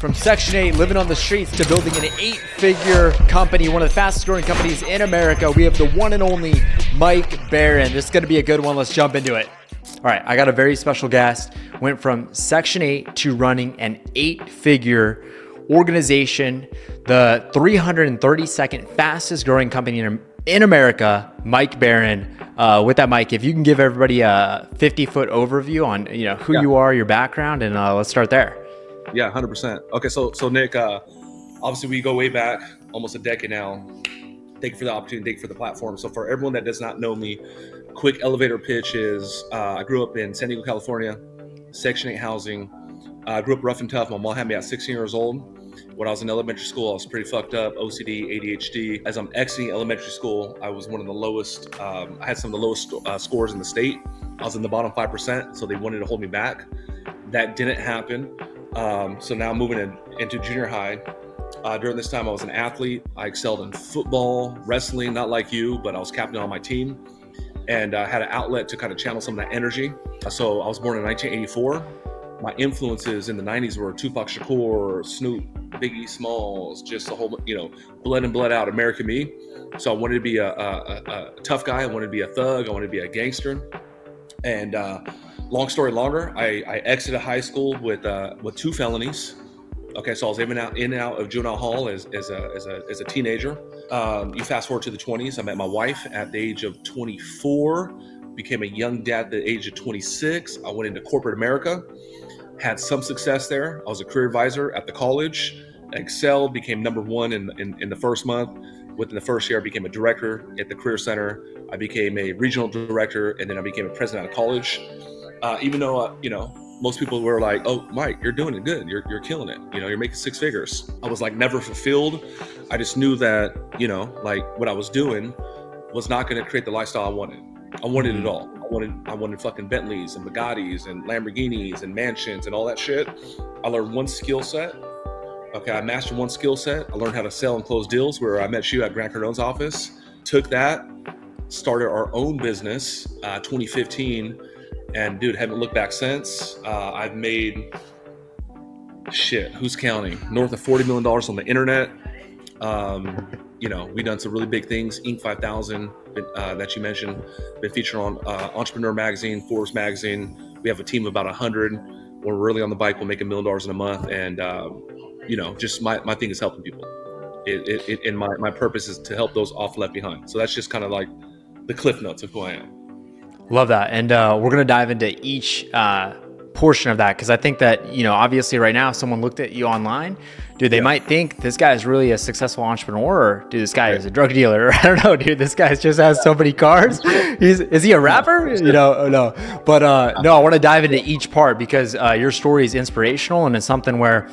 From Section 8, living on the streets, to building an 8-figure company, one of the fastest growing companies in America, we have the one and only Mike Barron. This is going to be a good one. Let's jump into it. All right, I got a very special guest. Went from Section 8 to running an 8-figure organization, the 332nd fastest growing company in America, Mike Barron. With that, Mike, if you can give everybody a 50-foot overview on who you are, your background, and let's start there. Yeah, 100%. Okay, so Nick, obviously we go way back, almost a decade now. Thank you for the opportunity, thank you for the platform. So for everyone that does not know me, quick elevator pitch is I grew up in San Diego, California, Section 8 housing. I grew up rough and tough. My mom had me at 16 years old. When I was in elementary school, I was pretty fucked up, OCD, ADHD. As I'm exiting elementary school, I was one of the lowest, I had some of the lowest scores in the state. I was in the bottom 5%, so they wanted to hold me back. That didn't happen. So now I'm moving into junior high. During this time, I was an athlete. I excelled in football, wrestling, not like you, but I was captain on my team. And I had an outlet to kind of channel some of that energy. So I was born in 1984. My influences in the 90s were Tupac Shakur, Snoop, Biggie Smalls, just a whole, blood in, blood out American me. So I wanted to be a tough guy. I wanted to be a thug. I wanted to be a gangster. And long story longer, I exited high school with 2 felonies. Okay, so I was in and out of juvenile hall as a teenager. You fast forward to the 20s. I met my wife at the age of 24. Became a young dad at the age of 26. I went into corporate America. Had some success there. I was a career advisor at the college. I excelled, became number 1 in the first month. Within the first year, I became a director at the Career Center. I became a regional director, and then I became a president of college. Even though, most people were like, "Oh, Mike, you're doing it good. You're killing it. You're making 6 figures." I was like never fulfilled. I just knew that, like what I was doing was not going to create the lifestyle I wanted. I wanted it all. I wanted fucking Bentleys and Bugattis and Lamborghinis and mansions and all that shit. I learned one skill set. Okay, I mastered one skill set. I learned how to sell and close deals, where I met you at Grant Cardone's office. Took that, started our own business, 2015, and dude, haven't looked back since. I've made, who's counting? North of $40 million on the internet. We've done some really big things. Inc. 5000 that you mentioned, been featured on Entrepreneur Magazine, Forbes Magazine. We have a team of about 100. When we're really on the bike, we'll make $1 million in a month. And, just my thing is helping people. And my purpose is to help those off left behind. So that's just kind of like the cliff notes of who I am. Love that. And we're going to dive into each portion of that, because I think that, obviously right now, if someone looked at you online, dude, they might think this guy is really a successful entrepreneur, or dude, this guy is a drug dealer. I don't know, dude, this guy just has so many cars. Is he a rapper? No. But no, I want to dive into each part, because your story is inspirational, and it's something where,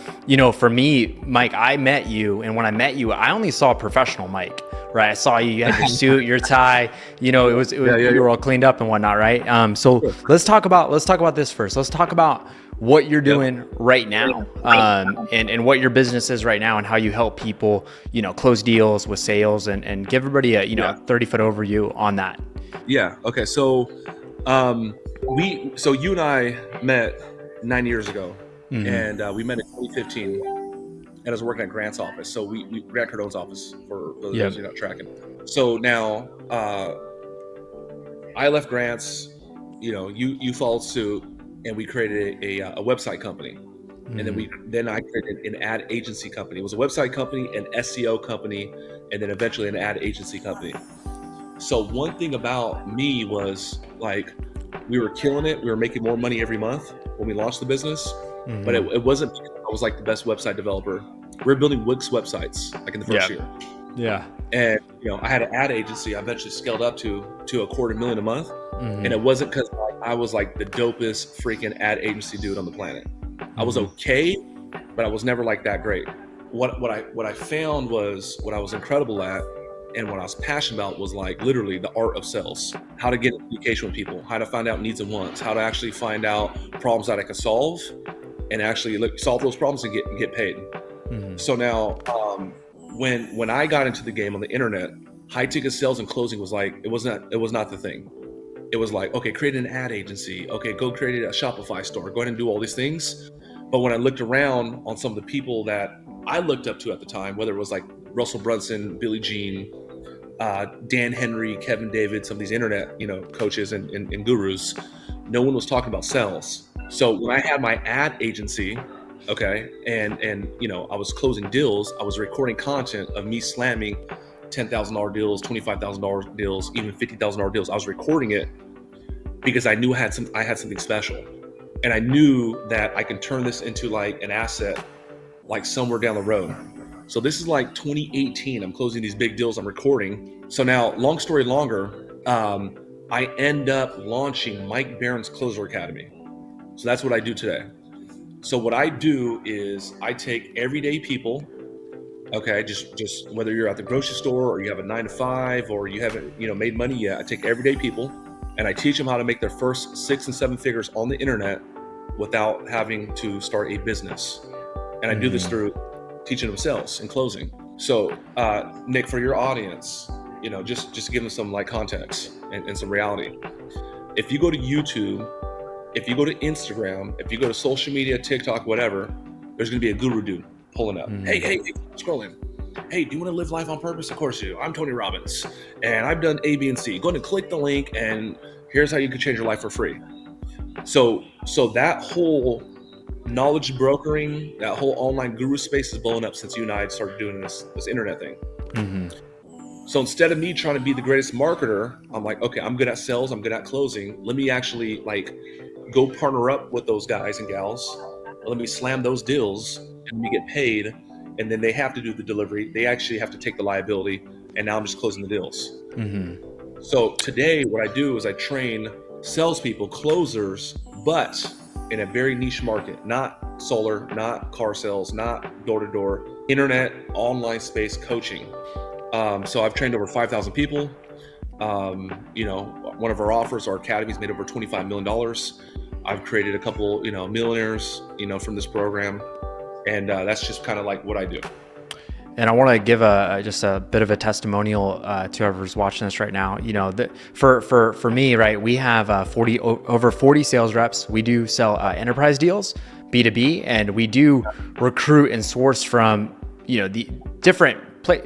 for me, Mike, I met you, and when I met you, I only saw professional Mike. Right, I saw you had your suit, your tie. You were all cleaned up and whatnot, right? So let's talk about this first. Let's talk about what you're doing right now, and what your business is right now, and how you help people, close deals with sales, and give everybody a 30-foot overview on that. Yeah. Okay. So, you and I met 9 years ago, and we met in 2015. And I was working at Grant's office. So we Grant Cardone's office, for those of you not tracking. So now I left Grant's, you followed suit, and we created a website company. And then I created an ad agency company. It was a website company, an SEO company, and then eventually an ad agency company. So one thing about me was, like, we were killing it. We were making more money every month when we launched the business, but it wasn't because I was like the best website developer. We were building Wix websites like in the first year. Yeah. And I had an ad agency. I eventually scaled up to $250,000 a month. And it wasn't because I was like the dopest freaking ad agency dude on the planet. I was okay, but I was never like that great. What I found was, what I was incredible at, and what I was passionate about, was like literally the art of sales. How to get communication with people, how to find out needs and wants, how to actually find out problems that I could solve, and actually solve those problems and get paid. So now, when I got into the game on the internet, high ticket sales and closing was like, it was not the thing. It was like, okay, create an ad agency. Okay, go create a Shopify store. Go ahead and do all these things. But when I looked around on some of the people that I looked up to at the time, whether it was like Russell Brunson, Billie Jean, Dan Henry, Kevin David, some of these internet, coaches and gurus, no one was talking about sales. So when I had my ad agency, okay, and I was closing deals, I was recording content of me slamming $10,000 deals, $25,000 deals, even $50,000 deals. I was recording it because I knew I had something special, and I knew that I can turn this into like an asset, like somewhere down the road. So this is like 2018. I'm closing these big deals. I'm recording. So now, long story longer, I end up launching Mike Barron's Closer Academy. So that's what I do today. So what I do is I take everyday people, okay, just whether you're at the grocery store or you have a 9-to-5 or you haven't, made money yet, I take everyday people and I teach them how to make their first 6 and 7 figures on the internet without having to start a business. And I do this through teaching them sales and closing. So Nikk, for your audience, just give them some like context and some reality. If you go to YouTube, if you go to Instagram, if you go to social media, TikTok, whatever, there's going to be a guru dude pulling up. Hey, scrolling. Hey, do you want to live life on purpose? Of course you do. I'm Tony Robbins, and I've done A, B, and C. Go ahead and click the link, and here's how you can change your life for free. So that whole knowledge brokering, that whole online guru space is blowing up since you and I started doing this internet thing. So instead of me trying to be the greatest marketer, I'm like, okay, I'm good at sales, I'm good at closing. Let me actually like go partner up with those guys and gals. Let me slam those deals and we get paid. And then they have to do the delivery. They actually have to take the liability. And now I'm just closing the deals. So today what I do is I train salespeople, closers, but in a very niche market, not solar, not car sales, not door-to-door, internet, online space coaching. So I've trained over 5,000 people. One of our offers, our academy's made over $25 million. I've created a couple, millionaires, from this program. And that's just kind of like what I do. And I want to give just a bit of a testimonial to whoever's watching this right now. For me, right, we have over 40 sales reps. We do sell enterprise deals, B2B, and we do recruit and source from the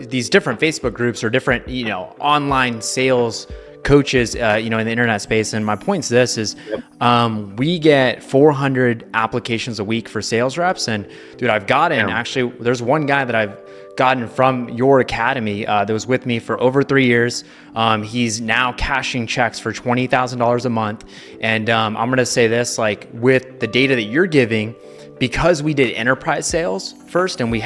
these different Facebook groups or different online sales coaches in the internet space. And my point to this is we get 400 applications a week for sales reps. And dude, I've gotten actually, there's one guy that I've gotten from your academy that was with me for over 3 years. He's now cashing checks for $20,000 a month. And I'm going to say this, like with the data that you're giving, because we did enterprise sales first and we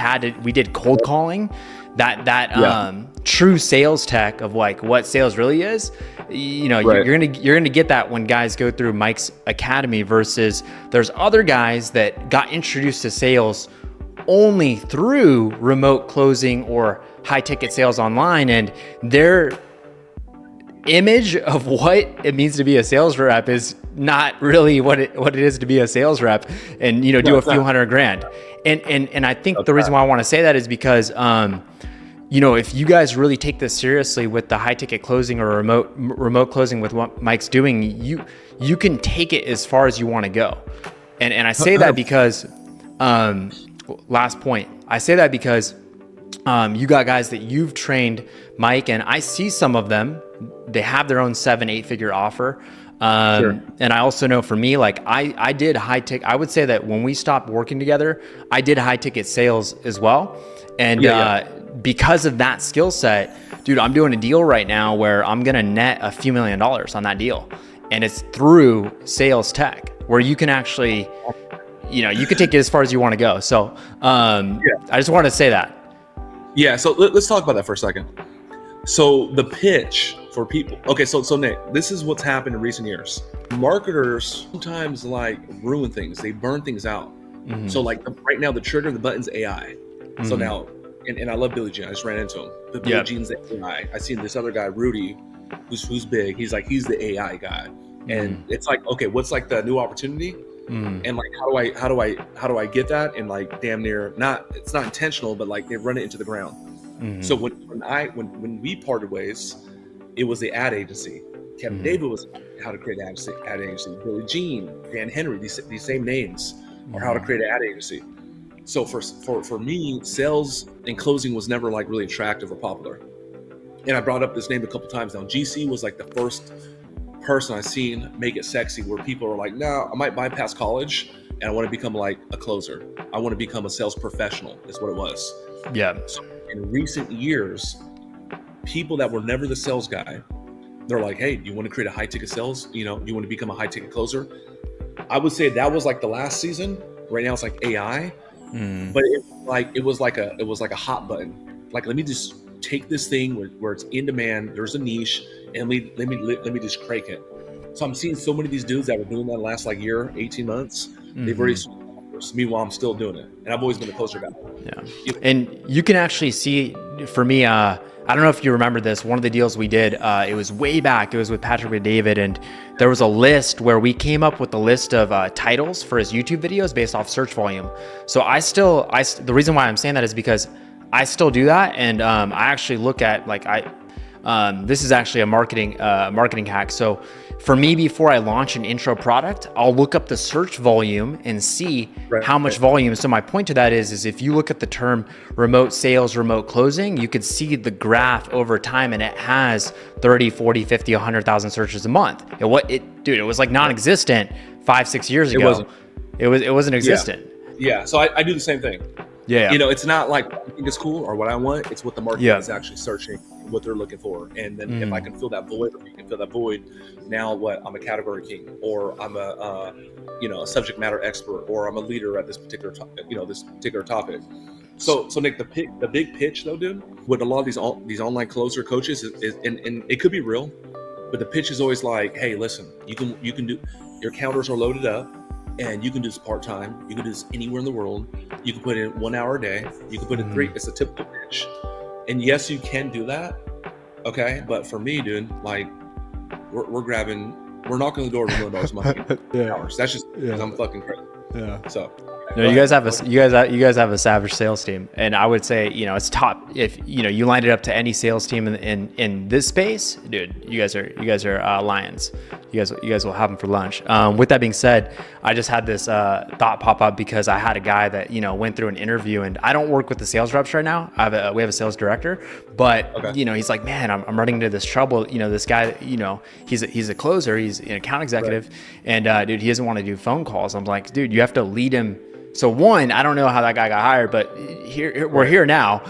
did cold calling, that true sales tech of like what sales really is, you're gonna get that when guys go through Mike's academy versus there's other guys that got introduced to sales only through remote closing or high ticket sales online, and their image of what it means to be a sales rep is not really what it is to be a sales rep and do a few $100,000. And I think the reason why I want to say that is because if you guys really take this seriously with the high ticket closing or remote closing with what Mike's doing, you can take it as far as you want to go. And I say that because last point, I say that because you got guys that you've trained, Mike, and I see some of them, they have their own 7-8 figure offer. And I also know for me, like I did high ticket. I would say that when we stopped working together, I did high ticket sales as well. And because of that skill set, dude, I'm doing a deal right now where I'm going to net a few $1 million on that deal. And it's through sales tech where you can actually, you can take it as far as you want to go. So I just wanted to say that. Yeah. So let's talk about that for a second. So the pitch for people. Okay. So Nikk, this is what's happened in recent years. Marketers sometimes like ruin things. They burn things out. So like right now, the trigger of the button's AI. So now, and I love Billie Jean. I just ran into him. But Billie Jean's the AI. I seen this other guy, Rudy, who's big. He's the AI guy. And it's like, okay, what's like the new opportunity? And like, how do I get that? And like, damn near it's not intentional, but like they run it into the ground. So when we parted ways, it was the ad agency. Kevin David was how to create ad agency. Billie Jean, Dan Henry, these same names. or how to create an ad agency. So for me, sales and closing was never like really attractive or popular. And I brought up this name a couple times now. GC was like the first person I seen make it sexy, where people are like, no, I might bypass college and I want to become like a closer. I want to become a sales professional, is what it was. Yeah. So in recent years, people that were never the sales guy, they're like, hey, do you want to create a high ticket sales? You know, you want to become a high ticket closer? I would say that was like the last season. Right now it's like AI, but it was like a hot button. Like, let me just take this thing where it's in demand, there's a niche, and let me just crank it. So I'm seeing so many of these dudes that were doing that last like year, 18 months. They've already sold offers. Meanwhile, I'm still doing it, and I've always been a closer guy. Yeah, and you can actually see, for me, I don't know if you remember this. One of the deals we did, it was way back. It was with Patrick and David, and there was a list where we came up with a list of titles for his YouTube videos based off search volume. So the reason why I'm saying that is because I still do that, and I actually look at this is actually a marketing hack. So for me, before I launch an intro product, I'll look up the search volume and see how much volume. So my point to that is if you look at the term remote sales, remote closing, you could see the graph over time, and it has 30, 40, 50, 100,000 searches a month. It was like non-existent 5-6 years ago. It wasn't existent. Yeah. So I do the same thing. Yeah. You know, it's not like I think it's cool or what I want. It's what the market is actually searching, what they're looking for. And then if I can fill that void, or you can fill that void, now what? I'm a category king, or I'm a subject matter expert, or I'm a leader at this particular topic. So Nick, the big pitch though, dude, with a lot of these online closer coaches is and it could be real, but the pitch is always like, hey, listen, you can do, your counters are loaded up. And you can do this part-time. You can do this anywhere in the world. You can put in 1 hour a day. You can put in 3. It's a typical pitch. And yes, you can do that. Okay. But for me, dude, like we're knocking on the door of $1 million a month. Hours. That's just because I'm fucking crazy. Yeah. So no, you guys have a savage sales team, and I would say, it's top. If you lined it up to any sales team in this space, dude, you guys are lions. You guys will have them for lunch. With that being said, I just had this thought pop up because I had a guy that went through an interview, and I don't work with the sales reps right now. We have a sales director, but he's like, man, I'm running into this trouble. This guy, he's a closer, he's an account executive, and dude, he doesn't want to do phone calls. I'm like, dude, you have to lead him. So one, I don't know how that guy got hired, but we're here now.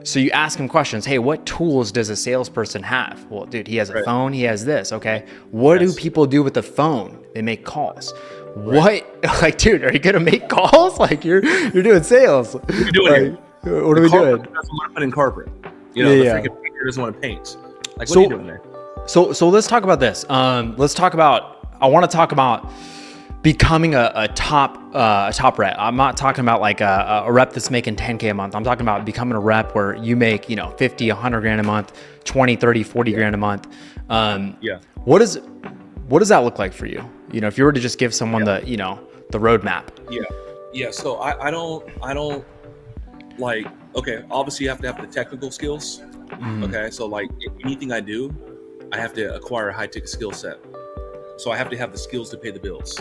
So you ask him questions. Hey, what tools does a salesperson have? Well, dude, he has a phone. He has this. Okay. What do people do with the phone? They make calls. What? Like, dude, are you going to make calls? Like you're doing sales. What are you doing? What are we doing? Doesn't want to put in carpet. The freaking painter doesn't want to paint. Like, what are you doing there? So let's talk about this. I want to talk about becoming a top rep. I'm not talking about like a rep that's making 10K a month. I'm talking about becoming a rep where you make 50, 100 grand a month, 20, 30, 40 grand a month. What does that look like for you? If you were to just give someone the roadmap. So I don't like, okay, obviously you have to have the technical skills. Okay, so like anything I do, I have to acquire a high ticket skill set. So I have to have the skills to pay the bills.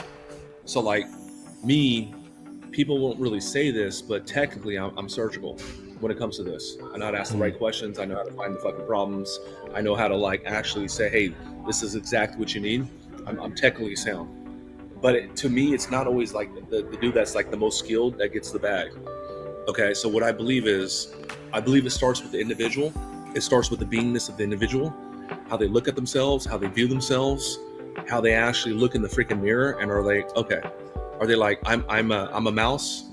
So like me, people won't really say this, but technically I'm surgical when it comes to this. I know how to ask the right questions. I know how to find the fucking problems. I know how to like actually say, hey, this is exactly what you need. I'm technically sound. But to me, it's not always like the dude that's like the most skilled that gets the bag. Okay, so what I believe it starts with the individual. It starts with the beingness of the individual, how they look at themselves, how they view themselves, how they actually look in the freaking mirror, and are they like, I'm a mouse,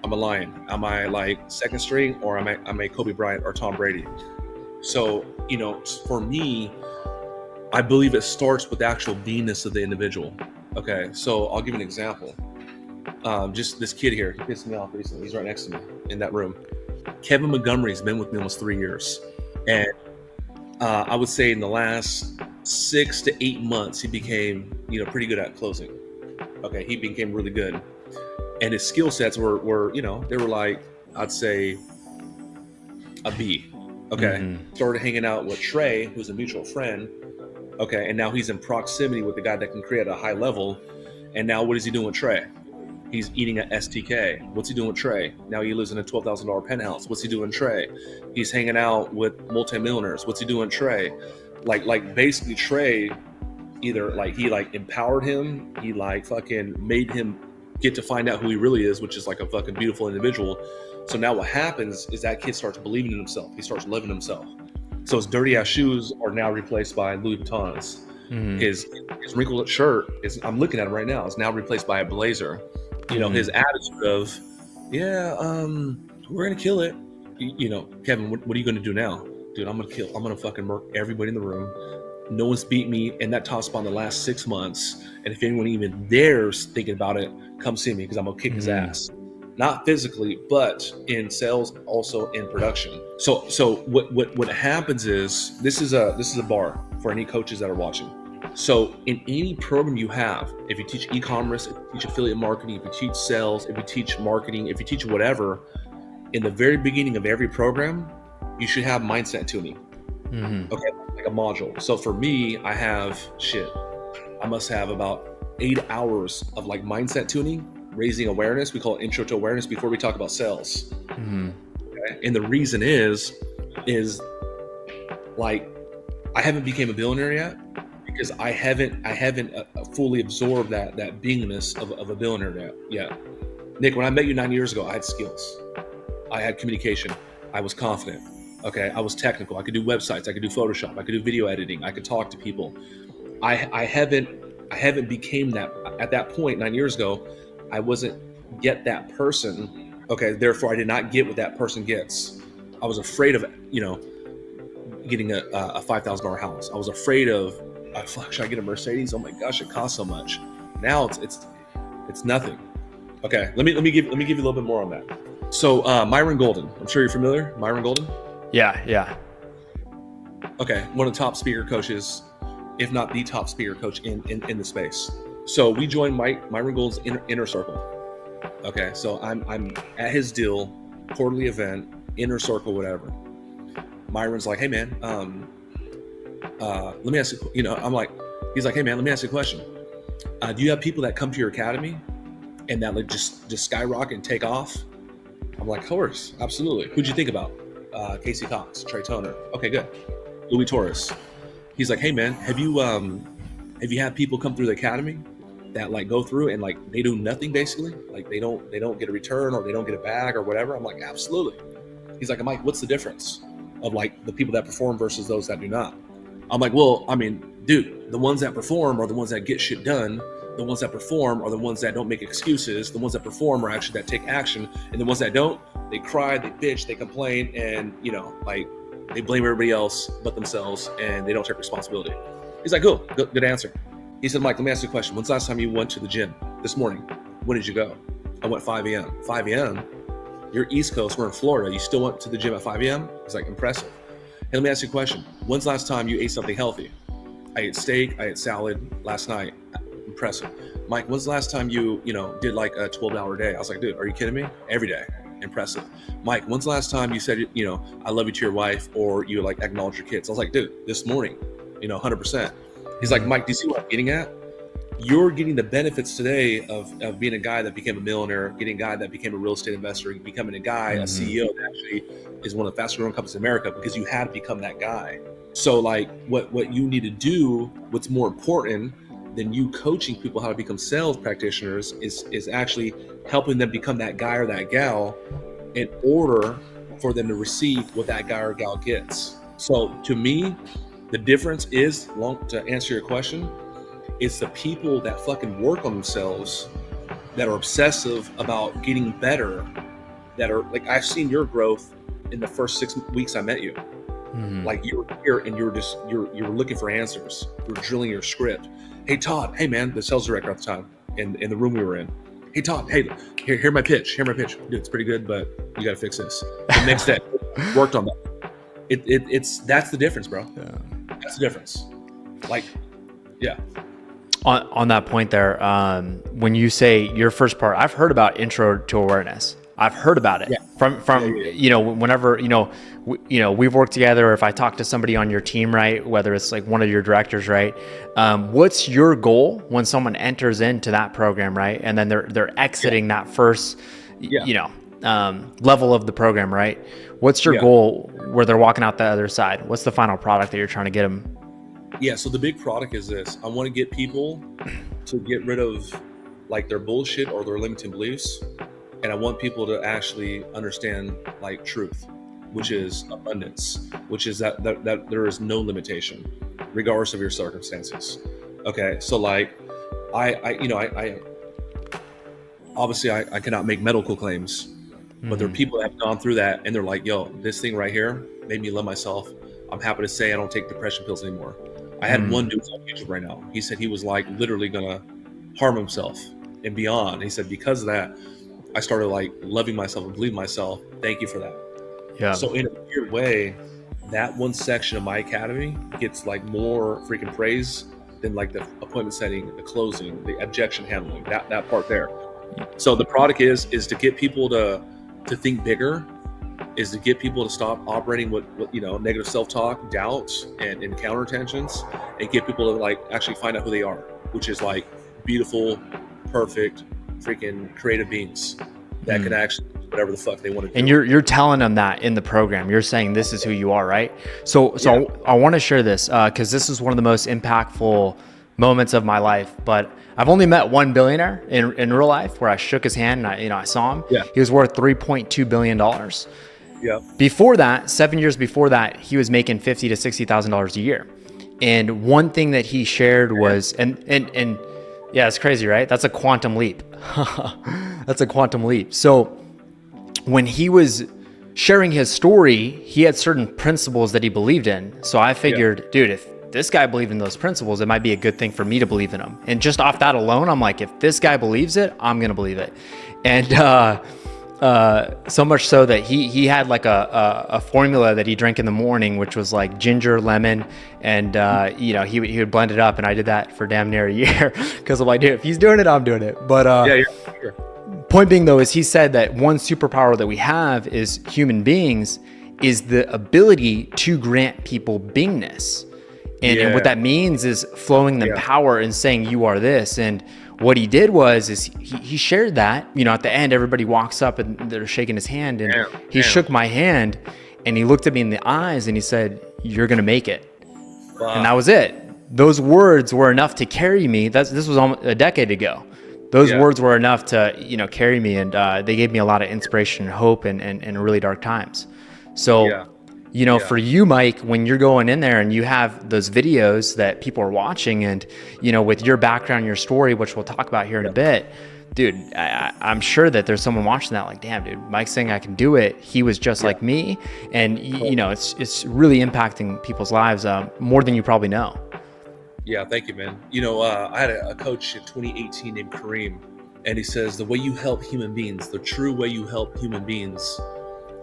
I'm a lion, am I like second string, or am I Kobe Bryant or Tom Brady? So for me, I believe it starts with the actual beingness of the individual. Okay, so I'll give you an example. Just this kid here, he pissed me off recently. He's right next to me in that room. Kevin Montgomery's been with me almost 3 years, and I would say in the last 6 to 8 months, he became, pretty good at closing. Okay, he became really good, and his skill sets were, they were like, I'd say a B. Okay, started hanging out with Trey, who's a mutual friend. Okay, and now he's in proximity with the guy that can create at a high level. And now what is he doing with Trey? He's eating at STK. What's he doing with Trey? Now he lives in a $12,000 penthouse. What's he doing, Trey? He's hanging out with multimillionaires. What's he doing, Trey? Like basically Trey, either like he like empowered him, he like fucking made him get to find out who he really is, which is like a fucking beautiful individual. So now what happens is that kid starts believing in himself. He starts loving himself. So his dirty ass shoes are now replaced by Louis Vuittons. His wrinkled shirt is, I'm looking at him right now, is now replaced by a blazer. You know, his attitude of, we're gonna kill it. You know, Kevin, what are you gonna do now? Dude, I'm gonna fucking murk everybody in the room. No one's beat me in that top spot in the last 6 months. And if anyone even dares thinking about it, come see me because I'm gonna kick his ass. Not physically, but in sales, also in production. So what happens is, this is a bar for any coaches that are watching. So in any program you have, if you teach e-commerce, if you teach affiliate marketing, if you teach sales, if you teach marketing, if you teach whatever, in the very beginning of every program, you should have mindset tuning. Okay, like a module. So for me, I must have about 8 hours of like mindset tuning, raising awareness. We call it intro to awareness before we talk about sales. Okay? And the reason is like, I haven't became a billionaire yet because I haven't fully absorbed that beingness of a billionaire yet. Nikk, when I met you 9 years ago, I had skills. I had communication. I was confident. Okay, I was technical. I could do websites. I could do Photoshop. I could do video editing. I could talk to people. I haven't became that at that point 9 years ago. I wasn't yet that person. Okay, therefore I did not get what that person gets. I was afraid of, you know, getting a $5,000 house. I was afraid of, should I get a Mercedes? Oh my gosh, it costs so much. Now it's nothing. Okay, let me give you a little bit more on that. So Myron Golden, I'm sure you're familiar. Myron Golden. Yeah. Okay, one of the top speaker coaches, if not the top speaker coach in the space. So we joined Myron Golden's inner circle. Okay, so I'm at his deal, quarterly event, inner circle, whatever. Myron's like, hey man, let me ask you, you know, he's like, hey man, let me ask you a question. Do you have people that come to your academy and that like just skyrocket and take off? I'm like, of course, absolutely. Who'd you think about? Casey Cox, Trey Toner. Okay, good. Louis Torres. He's like, hey man, have you had people come through the academy that like go through and like they do nothing basically? Like they don't get a return or they don't get a bag or whatever? I'm like, absolutely. He's like, Mike, what's the difference of like the people that perform versus those that do not? I'm like, well, I mean, dude, the ones that perform are the ones that get shit done. The ones that perform are the ones that don't make excuses. The ones that perform are actually that take action. And the ones that don't, they cry, they bitch, they complain, and you know, like they blame everybody else but themselves and they don't take responsibility. He's like, cool, good answer. He said, Mike, let me ask you a question. When's the last time you went to the gym? This morning. When did you go? I went 5 a.m. 5 a.m.? You're East Coast, we're in Florida. You still went to the gym at 5 a.m.? He's like, impressive. Hey, let me ask you a question. When's the last time you ate something healthy? I ate steak, I ate salad last night. Impressive. Mike, when's the last time you did like a 12-hour day? I was like, dude, are you kidding me? Every day. Impressive. Mike, when's the last time you said, I love you to your wife, or you like acknowledge your kids? I was like, dude, this morning, 100%. He's like, Mike, do you see what I'm getting at? You're getting the benefits today of being a guy that became a millionaire, getting a guy that became a real estate investor, becoming a guy, a CEO that actually is one of the fastest growing companies in America, because you had to become that guy. So like what you need to do, what's more important than you coaching people how to become sales practitioners is actually helping them become that guy or that gal in order for them to receive what that guy or gal gets. So to me, the difference is, to answer your question, it's the people that fucking work on themselves, that are obsessive about getting better, that are like, I've seen your growth in the first 6 weeks I met you. Like you were here and you were looking for answers. You were drilling your script. Hey Todd, hey man, the sales director at the time in the room we were in. Hey Todd, hey, hear my pitch. Dude, it's pretty good, but you got to fix this. The next day, worked on that. It's that's the difference, bro. Yeah. That's the difference. Like, yeah. On that point there, when you say your first part, I've heard about intro to awareness. I've heard about it Yeah. from you know, whenever, you know, we've worked together, or if I talk to somebody on your team, right, whether it's like one of your directors, right, what's your goal when someone enters into that program, right, and then they're exiting that first, Yeah. you know, level of the program, right? What's your Yeah. goal where they're walking out the other side? What's the final product that you're trying to get them? Yeah, so the big product is this. I want to get people to get rid of like their bullshit or their limiting beliefs, and I want people to actually understand like truth, which is abundance, which is that there is no limitation, regardless of your circumstances. Okay, so like I obviously I cannot make medical claims, but there are people that have gone through that and they're like, yo, this thing right here made me love myself. I'm happy to say I don't take depression pills anymore. I had one dude on YouTube right now. He said he was like literally gonna harm himself and beyond. He said, because of that, I started like loving myself and believing myself. Thank you for that. Yeah. So in a weird way, that one section of my academy gets like more freaking praise than like the appointment setting, the closing, the objection handling, that part there. So the product is to get people to think bigger, is to get people to stop operating with you know, negative self-talk, doubts, and counter tensions, and get people to like actually find out who they are, which is like beautiful, perfect, freaking creative beings that can actually do whatever the fuck they want to do. And you're telling them that in the program. You're saying this is who you are, right? So Yeah. I want to share this because this is one of the most impactful moments of my life. But I've only met one billionaire in real life where I shook his hand and I saw him. Yeah. He was worth $3.2 billion. Yeah. Before that, 7 years before that, he was making $50,000 to $60,000 a year. And one thing that he shared was, and yeah, it's crazy, right? That's a quantum leap. That's a quantum leap. So when he was sharing his story, he had certain principles that he believed in. So I figured, dude, if this guy believed in those principles, it might be a good thing for me to believe in them. And just off that alone, I'm like, if this guy believes it, I'm going to believe it. And so much so that he had like a formula that he drank in the morning, which was like ginger, lemon, and you know, he would blend it up. And I did that for damn near a year because I'm like, dude, if he's doing it, I'm doing it. But Sure. Point being though, is he said that one superpower that we have is human beings is the ability to grant people beingness. And what that means is flowing them power and saying you are this. And what he did was he shared that, you know, at the end, everybody walks up and they're shaking his hand, and he shook my hand and he looked at me in the eyes and he said, you're going to make it. Wow. And that was it. Those words were enough to carry me. This was almost a decade ago. Those words were enough to, you know, carry me. And they gave me a lot of inspiration and hope in really dark times. So, you know, for you, Mike, when you're going in there and you have those videos that people are watching, and, you know, with your background, your story, which we'll talk about here in a bit, dude, I'm sure that there's someone watching that like, damn, dude, Mike's saying I can do it. He was just like me. And, you know, it's really impacting people's lives more than you probably know. Yeah, thank you, man. You know, I had a coach in 2018 named Kareem, and he says, the way you help human beings, the true way you help human beings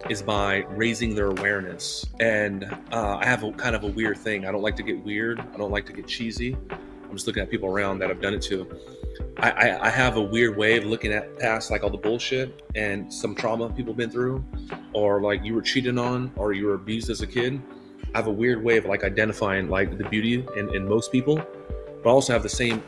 is by raising their awareness. And I have a kind of a weird thing. I don't like to get weird. I don't like to get cheesy. I'm just looking at people around that I've done it to. I have a weird way of looking at past like all the bullshit and some trauma people have been through, or like you were cheated on, or you were abused as a kid. I have a weird way of like identifying like the beauty in most people, but I also have the same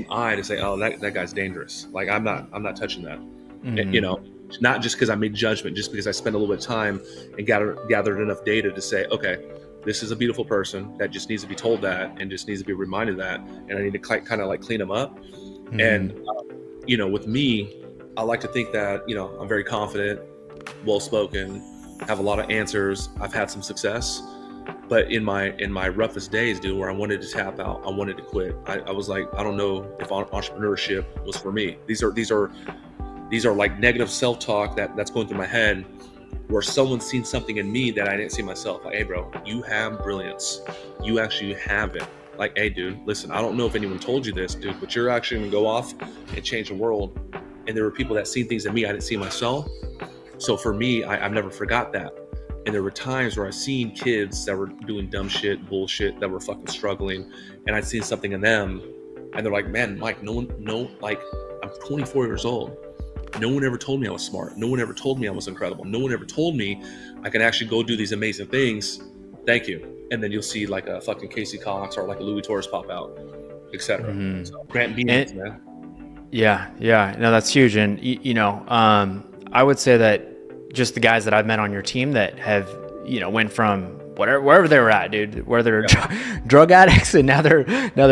eye to say, oh, that guy's dangerous. Like I'm not touching that. Mm-hmm. You know, not just because I made judgment, just because I spent a little bit of time and gathered enough data to say, okay, this is a beautiful person that just needs to be told that and just needs to be reminded that, and I need to kind of like clean them up. Mm-hmm. And you know, with me, I like to think that, you know, I'm very confident, well-spoken, have a lot of answers. I've had some success, but in my roughest days, dude, where I wanted to tap out, I wanted to quit. I was like, I don't know if entrepreneurship was for me. These are like negative self-talk that's going through my head, where someone's seen something in me that I didn't see myself. Like, hey, bro, you have brilliance. You actually have it. Like, hey, dude, listen, I don't know if anyone told you this, dude, but you're actually going to go off and change the world. And there were people that seen things in me I didn't see myself. So for me, I've never forgot that. And there were times where I've seen kids that were doing dumb shit, bullshit, that were fucking struggling. And I'd seen something in them. And they're like, man, Mike, like, I'm 24 years old. No one ever told me I was smart. No one ever told me I was incredible. No one ever told me I can actually go do these amazing things. Thank you. And then you'll see like a fucking Casey Cox or like a Louis Torres pop out, etc. So Grant Beans, man. Yeah. No, that's huge. And I would say that just the guys that I've met on your team that have, went from wherever they were at, dude, whether they're drug addicts and now they're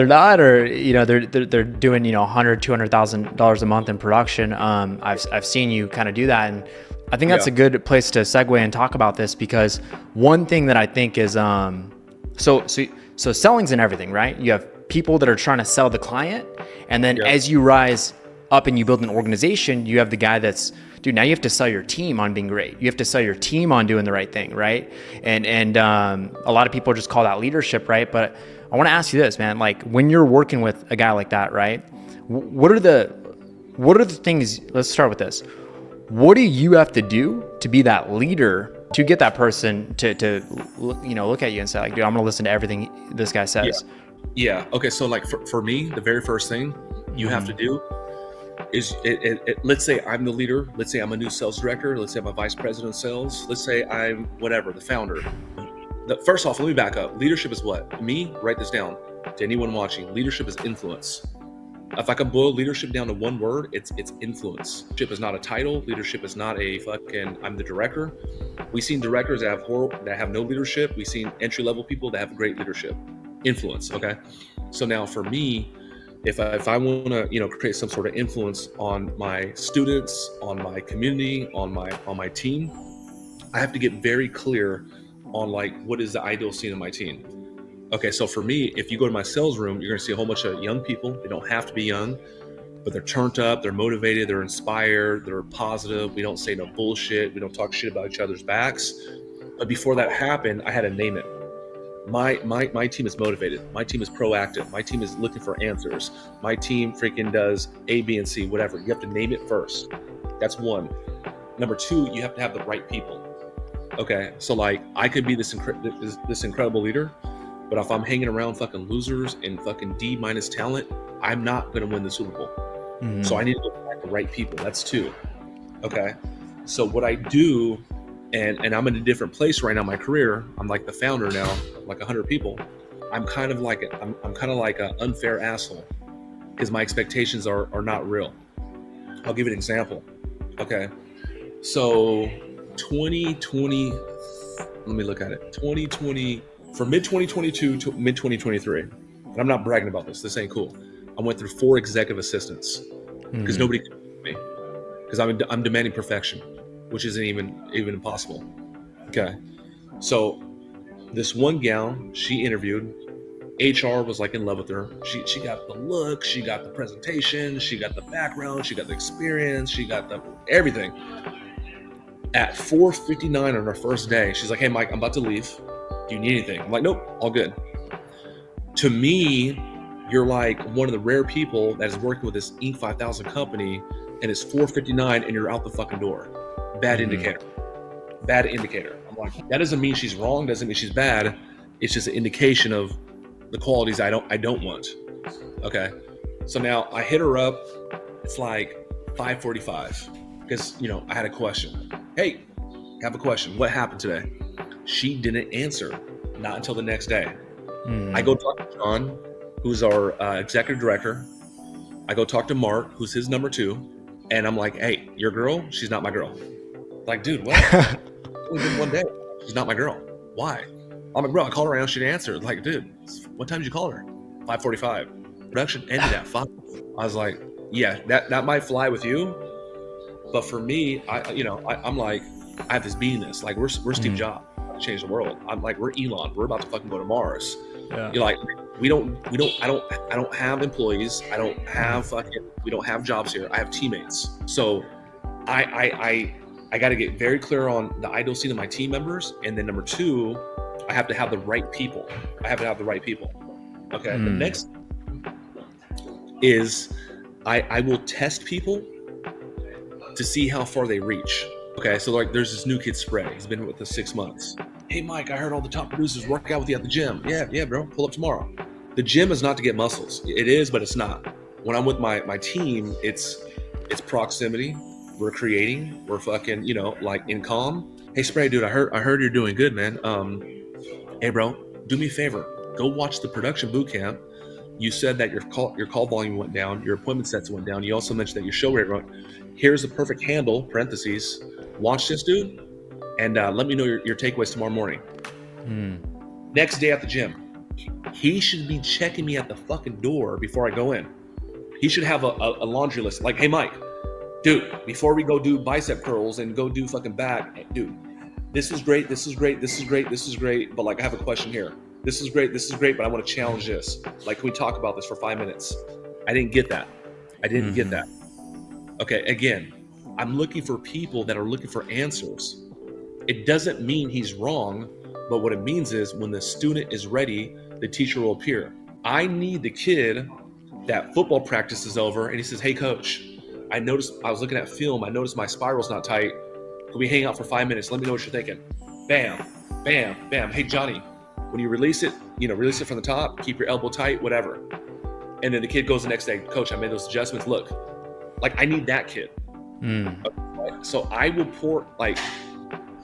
not, or they're doing $100,000-$200,000 a month in production. I've seen you kind of do that, and I think that's a good place to segue and talk about this, because one thing that I think is so selling's in everything, right? You have people that are trying to sell the client, and then as you rise up and you build an organization, you have the guy that's, dude, now you have to sell your team on being great. You have to sell your team on doing the right thing, right? And a lot of people just call that leadership, right? But I want to ask you this, man. Like, when you're working with a guy like that, right? What are the things? Let's start with this. What do you have to do to be that leader to get that person to look at you and say, like, dude, I'm gonna listen to everything this guy says? Yeah. Okay. So like for me, the very first thing you have to do is let's say I'm the leader. Let's say I'm a new sales director. Let's say I'm a vice president of sales. Let's say I'm whatever, the founder. First off, let me back up. Leadership is what? Me, write this down to anyone watching. Leadership is influence. If I can boil leadership down to one word, it's influence. Leadership is not a title. Leadership is not a fucking, I'm the director. We've seen directors that have no leadership. We've seen entry-level people that have great leadership. Influence, okay? So now for me, if I want to create some sort of influence on my students, on my community, on my team, I have to get very clear on like what is the ideal scene of my team. Okay, so for me, if you go to my sales room, you're gonna see a whole bunch of young people. They don't have to be young, but they're turned up, they're motivated, they're inspired, they're positive. We don't say no bullshit. We don't talk shit about each other's backs. But before that happened, I had to name it. My team is motivated. My team is proactive. My team is looking for answers. My team freaking does A, B, and C, whatever. You have to name it first. That's one. Number two, you have to have the right people. Okay, so like I could be this incredible leader, but if I'm hanging around fucking losers and fucking D- talent, I'm not going to win the Super Bowl. Mm-hmm. So I need to look at the right people. That's two. Okay, so what I do. And I'm in a different place right now in my career. I'm like the founder now, like 100 people. I'm kind of like an unfair asshole because my expectations are not real. I'll give you an example. Okay, so 2020. Let me look at it. 2020 from mid 2022 to mid 2023. And I'm not bragging about this. This ain't cool. I went through 4 executive assistants because nobody could do me because I'm demanding perfection, which isn't even impossible. Okay. So this one gal, she interviewed, HR was like in love with her. She got the look, she got the presentation, she got the background, she got the experience, she got the everything. At 4:59 on her first day, she's like, "Hey Mike, I'm about to leave. Do you need anything?" I'm like, "Nope, all good." To me, you're like one of the rare people that is working with this Inc. 5000 company, and it's 4:59 and you're out the fucking door. Bad indicator. I'm like, that doesn't mean she's wrong, doesn't mean she's bad. It's just an indication of the qualities I don't want. Okay. So now I hit her up. It's like 5:45 because I had a question. Hey, I have a question. What happened today? She didn't answer, not until the next day. I go talk to John, who's our executive director. I go talk to Mark, who's his number 2. And I'm like, "Hey, your girl, she's not my girl." Like, dude, what? It's only been one day. She's not my girl. Why? I'm like, bro, I called her and she didn't answer. Like, dude, what time did you call her? 5:45. Production ended at 5. I was like, yeah, that might fly with you, but for me, I'm like, I have this beingness. Like, we're Steve Jobs, change the world. I'm like, we're Elon. We're about to fucking go to Mars. Yeah. You're like, I don't have employees. I don't have we don't have jobs here. I have teammates. So I got to get very clear on the ideal scene of my team members. And then number 2, I have to have the right people. Okay. The next is I will test people to see how far they reach. Okay. So like there's this new kid Spray. He's been with us 6 months. "Hey Mike, I heard all the top producers work out with you at the gym." Yeah, bro. Pull up tomorrow. The gym is not to get muscles. It is, but it's not. When I'm with my team, it's proximity, we're creating, we're fucking, like in calm. Hey, Spray, dude, I heard you're doing good, man. Hey, bro, do me a favor. Go watch the production boot camp. You said that your call volume went down, your appointment sets went down. You also mentioned that your show rate went. Here's a perfect handle, parentheses. Watch this, dude, and let me know your takeaways tomorrow morning. Next day at the gym, he should be checking me at the fucking door before I go in. He should have a laundry list. Like, hey, Mike, dude, before we go do bicep curls and go do fucking back, dude, this is great, this is great, this is great, this is great, but like, I have a question here. This is great, but I want to challenge this. Like, can we talk about this for 5 minutes? I didn't get that. Get that. Okay, again, I'm looking for people that are looking for answers. It doesn't mean he's wrong, but what it means is when the student is ready, the teacher will appear. I need the kid that football practice is over and he says, hey, coach, I was looking at film. I noticed my spiral's not tight. Can we hang out for 5 minutes? Let me know what you're thinking. Bam, bam, bam. Hey, Johnny, when you release it, release it from the top, keep your elbow tight, whatever. And then the kid goes the next day, coach, I made those adjustments. Look, like, I need that kid. Okay, so I will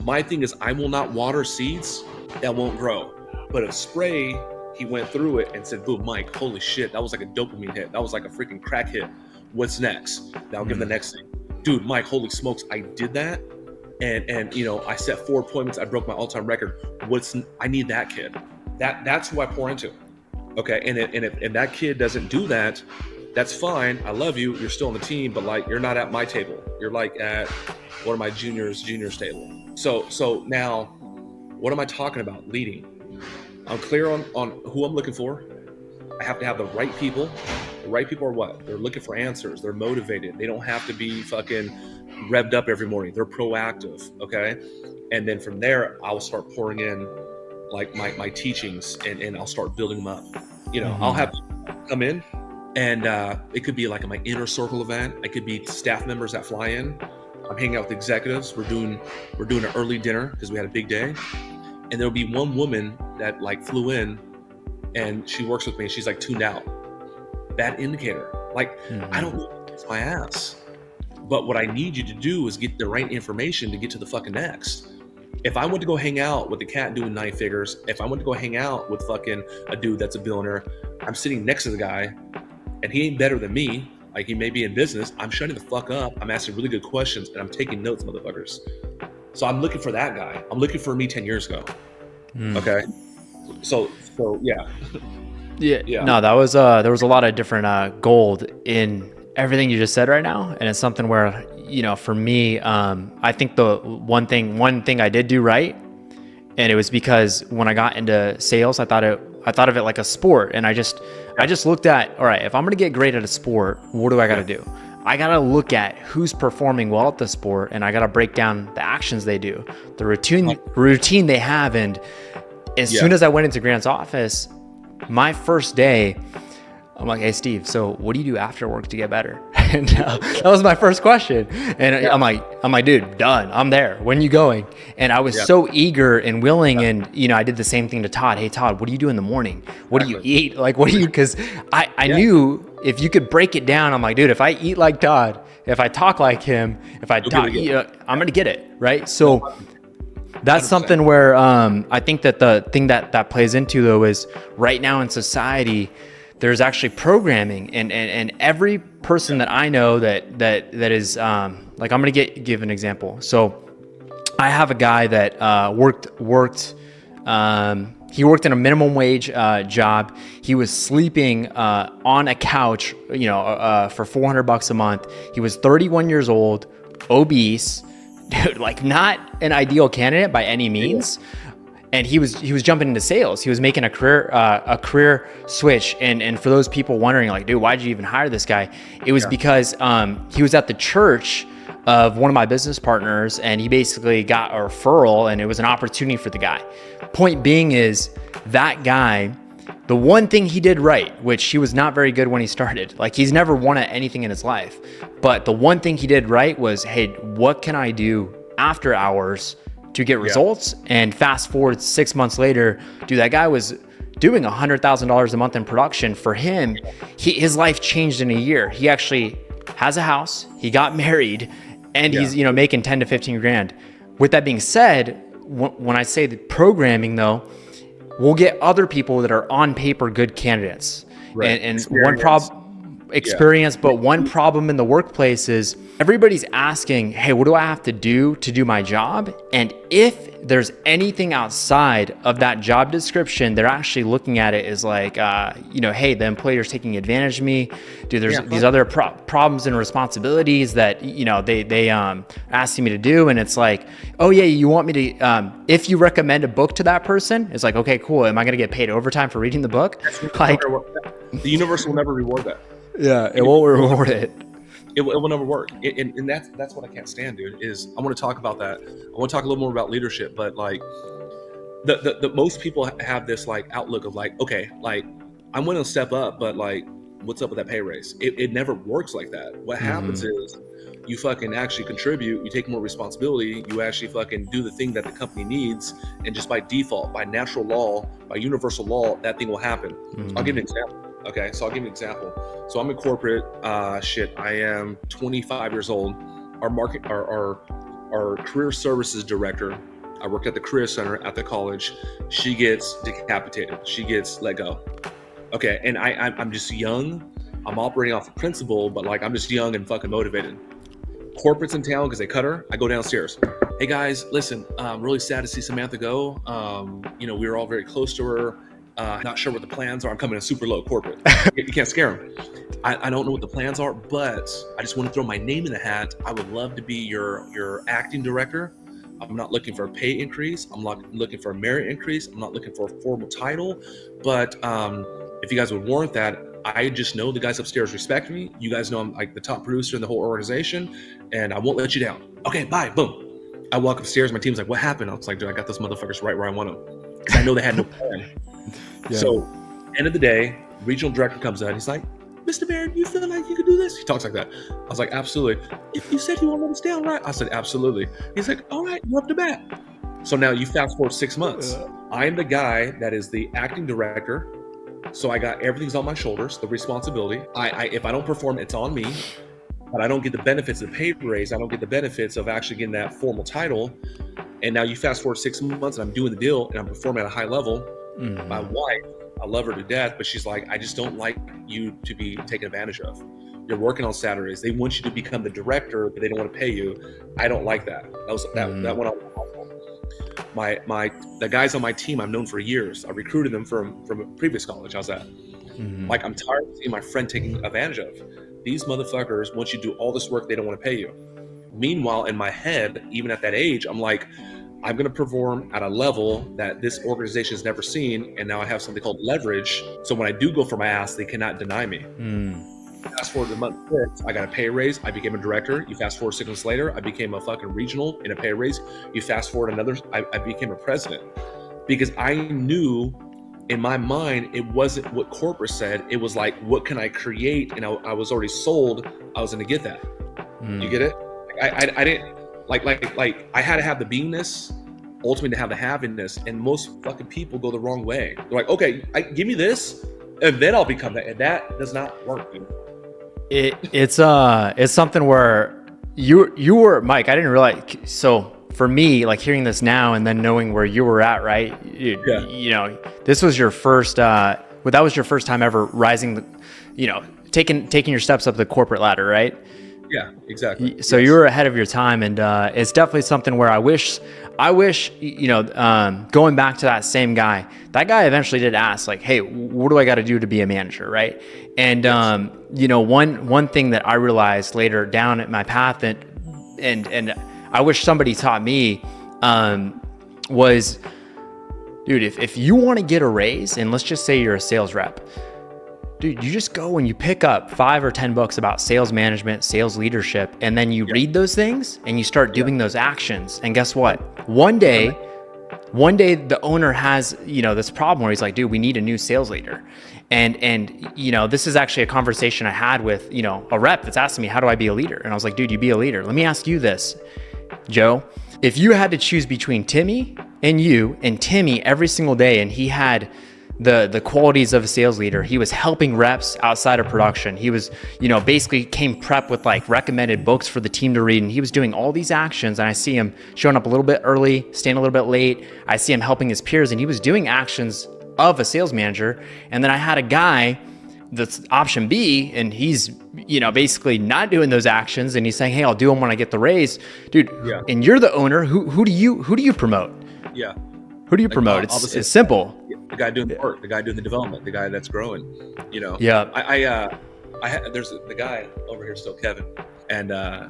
my thing is I will not water seeds that won't grow. But if Spray, he went through it and said, boom, Mike, holy shit, that was like a dopamine hit. That was like a freaking crack hit. What's next? Now give him the next thing. Dude, Mike, holy smokes, I did that. And I set 4 appointments. I broke my all-time record. I need that kid. That's who I pour into. Okay, and if that kid doesn't do that, that's fine. I love you. You're still on the team, but like, you're not at my table. You're like at one of my juniors table. So now, what am I talking about? Leading. I'm clear on who I'm looking for. I have to have the right people. The right people are what? They're looking for answers. They're motivated. They don't have to be fucking revved up every morning. They're proactive, okay? And then from there, I'll start pouring in like my teachings and I'll start building them up. I'll have people come in and it could be like my inner circle event. It could be staff members that fly in. I'm hanging out with executives. We're doing an early dinner because we had a big day. And there'll be one woman that like flew in and she works with me and she's like tuned out. Bad indicator. Like, I don't know, it's my ass. But what I need you to do is get the right information to get to the fucking next. If I went to go hang out with the cat doing 9 figures, if I went to go hang out with fucking a dude that's a billionaire, I'm sitting next to the guy and he ain't better than me. Like, he may be in business. I'm shutting the fuck up. I'm asking really good questions and I'm taking notes, motherfuckers. So I'm looking for that guy. I'm looking for me 10 years ago. Okay. So yeah. Yeah. No, that was there was a lot of different gold in everything you just said right now, and it's something where for me, I think the one thing I did do right, and it was because when I got into sales, I thought of it like a sport, and I just looked at, all right, if I'm gonna get great at a sport, what do I got to do? I got to look at who's performing well at the sport, and I got to break down the actions they do, the routine they have. And as soon as I went into Grant's office, my first day, I'm like, hey, Steve, so what do you do after work to get better? And that was my first question. And I'm like, dude, done. I'm there. When are you going? And I was so eager and willing. And, I did the same thing to Todd. Hey, Todd, what do you do in the morning? What do you eat? Like, what do you, because I knew if you could break it down, I'm like, dude, if I eat like Todd, if I talk like him, if I talk, I'm going to get it. Right. So that's 100%. Something where I think that the thing that plays into, though, is right now in society, there's actually programming, and every person that I know that is like, I'm gonna give an example. So I have a guy that he worked in a minimum wage job. He was sleeping on a couch, for $400 a month. He was 31 years old, obese, dude, like not an ideal candidate by any means. And he was jumping into sales. He was making a career switch. And for those people wondering, like, dude, why did you even hire this guy? It was because he was at the church of one of my business partners, and he basically got a referral, and it was an opportunity for the guy. Point being is that guy, the one thing he did right, which he was not very good when he started, like he's never won at anything in his life, but the one thing he did right was, hey, what can I do after hours to get results? And fast forward 6 months later, dude, that guy was doing $100,000 a month in production. For him, his life changed in a year. He actually has a house, he got married, and he's, you know, making 10 to 15 grand. With that being said, when I say the programming though, we'll get other people that are on paper good candidates. Right. And one problem, experience, but one problem in the workplace is everybody's asking, hey, what do I have to do my job? And if there's anything outside of that job description, they're actually looking at it as like, you know, hey, the employer's taking advantage of me. Dude, there's these other problems and responsibilities that, you know, they asking me to do. And it's like, oh yeah, you want me to, if you recommend a book to that person, it's like, okay, cool. Am I going to get paid overtime for reading the book? Like, the universe will never reward that. Yeah, it won't reward it. It will never work. And that's what I can't stand, dude, is I want to talk about that. I want to talk a little more about leadership, but like the most people have this like outlook of like, okay, like I'm going to step up, but like, what's up with that pay raise? It never works like that. What happens is you fucking actually contribute, you take more responsibility, you actually fucking do the thing that the company needs, and just by default, by natural law, by universal law, that thing will happen. I'll give you an example. Okay, so I'll give you an example. So I'm in corporate. I am 25 years old. Our career services director, I worked at the career center at the college. She gets decapitated. She gets let go. Okay, and I'm just young. I'm operating off the principle, but like I'm just young and fucking motivated. Corporate's in town because they cut her. I go downstairs. Hey guys, listen, I'm really sad to see Samantha go. You know, we were all very close to her. Not sure what the plans are. I'm coming in super low corporate. You can't scare them. I don't know what the plans are, but I just want to throw my name in the hat. I would love to be your acting director. I'm not looking for a pay increase. I'm not looking for a merit increase. I'm not looking for a formal title. But if you guys would warrant that, I just know the guys upstairs respect me. You guys know I'm like the top producer in the whole organization, and I won't let you down. Okay, bye, boom. I walk upstairs. My team's like, what happened? I was like, dude, I got those motherfuckers right where I want them. Because I know they had no plan. So, end of the day, regional director comes out. He's like, Mr. Barron, you feel like you could do this? He talks like that. I was like, absolutely. If you said you won't let us down, right? I said, absolutely. He's like, all right, you're up to bat. So now you fast forward 6 months. I'm the guy that is the acting director. So I got everything's on my shoulders, the responsibility. If I don't perform, it's on me. But I don't get the benefits of the pay raise. I don't get the benefits of actually getting that formal title. And now you fast forward 6 months and I'm doing the deal and I'm performing at a high level. My wife, I love her to death, but she's like, I just don't like you to be taken advantage of. You're working on Saturdays. They want you to become the director, but they don't want to pay you. I don't like that. That went on. The guys on my team I've known for years. I recruited them from a previous college. How's that? Like, I'm tired of seeing my friend taking advantage of. These motherfuckers want you to do all this work, they don't want to pay you. Meanwhile, in my head, even at that age, I'm like, I'm going to perform at a level that this organization has never seen. And now I have something called leverage. So when I do go for my ass, they cannot deny me. Fast forward to month 6, I got a pay raise. I became a director. You fast forward 6 months later, I became a fucking regional in a pay raise. You fast forward I became a president, because I knew in my mind, it wasn't what corporate said. It was like, what can I create? And I was already sold. I was going to get that. You get it? I didn't. Like I had to have the beingness, ultimately to have the havingness, and most fucking people go the wrong way. They're like, okay, give me this, and then I'll become that, and that does not work, dude. It's something where you were, Mike. I didn't realize. So for me, like hearing this now and then knowing where you were at, right? You know, this was your first. That was your first time ever rising, taking your steps up the corporate ladder, right? Yeah, exactly. So you were ahead of your time, and it's definitely something where I wish, going back to that same guy, that guy eventually did ask, like, hey, what do I got to do to be a manager, right? And one thing that I realized later down at my path, and I wish somebody taught me, was, dude, if you want to get a raise, and let's just say you're a sales rep, dude, you just go and you pick up 5 or 10 books about sales management, sales leadership, and then you read those things and you start doing those actions. And guess what? One day the owner has, this problem where he's like, dude, we need a new sales leader. And this is actually a conversation I had with, a rep that's asking me, how do I be a leader? And I was like, dude, you be a leader. Let me ask you this, Joe. If you had to choose between Timmy and you, and Timmy every single day, and he had the qualities of a sales leader. He was helping reps outside of production. He was, basically came prep with like recommended books for the team to read. And he was doing all these actions. And I see him showing up a little bit early, staying a little bit late. I see him helping his peers, and he was doing actions of a sales manager. And then I had a guy that's option B, and he's, basically not doing those actions. And he's saying, hey, I'll do them when I get the raise, dude. Yeah. And you're the owner. Who do you promote? Yeah. Who do you promote? It's simple. The guy doing the work, the guy doing the development, the guy that's growing, Yeah. There's the guy over here still, Kevin, and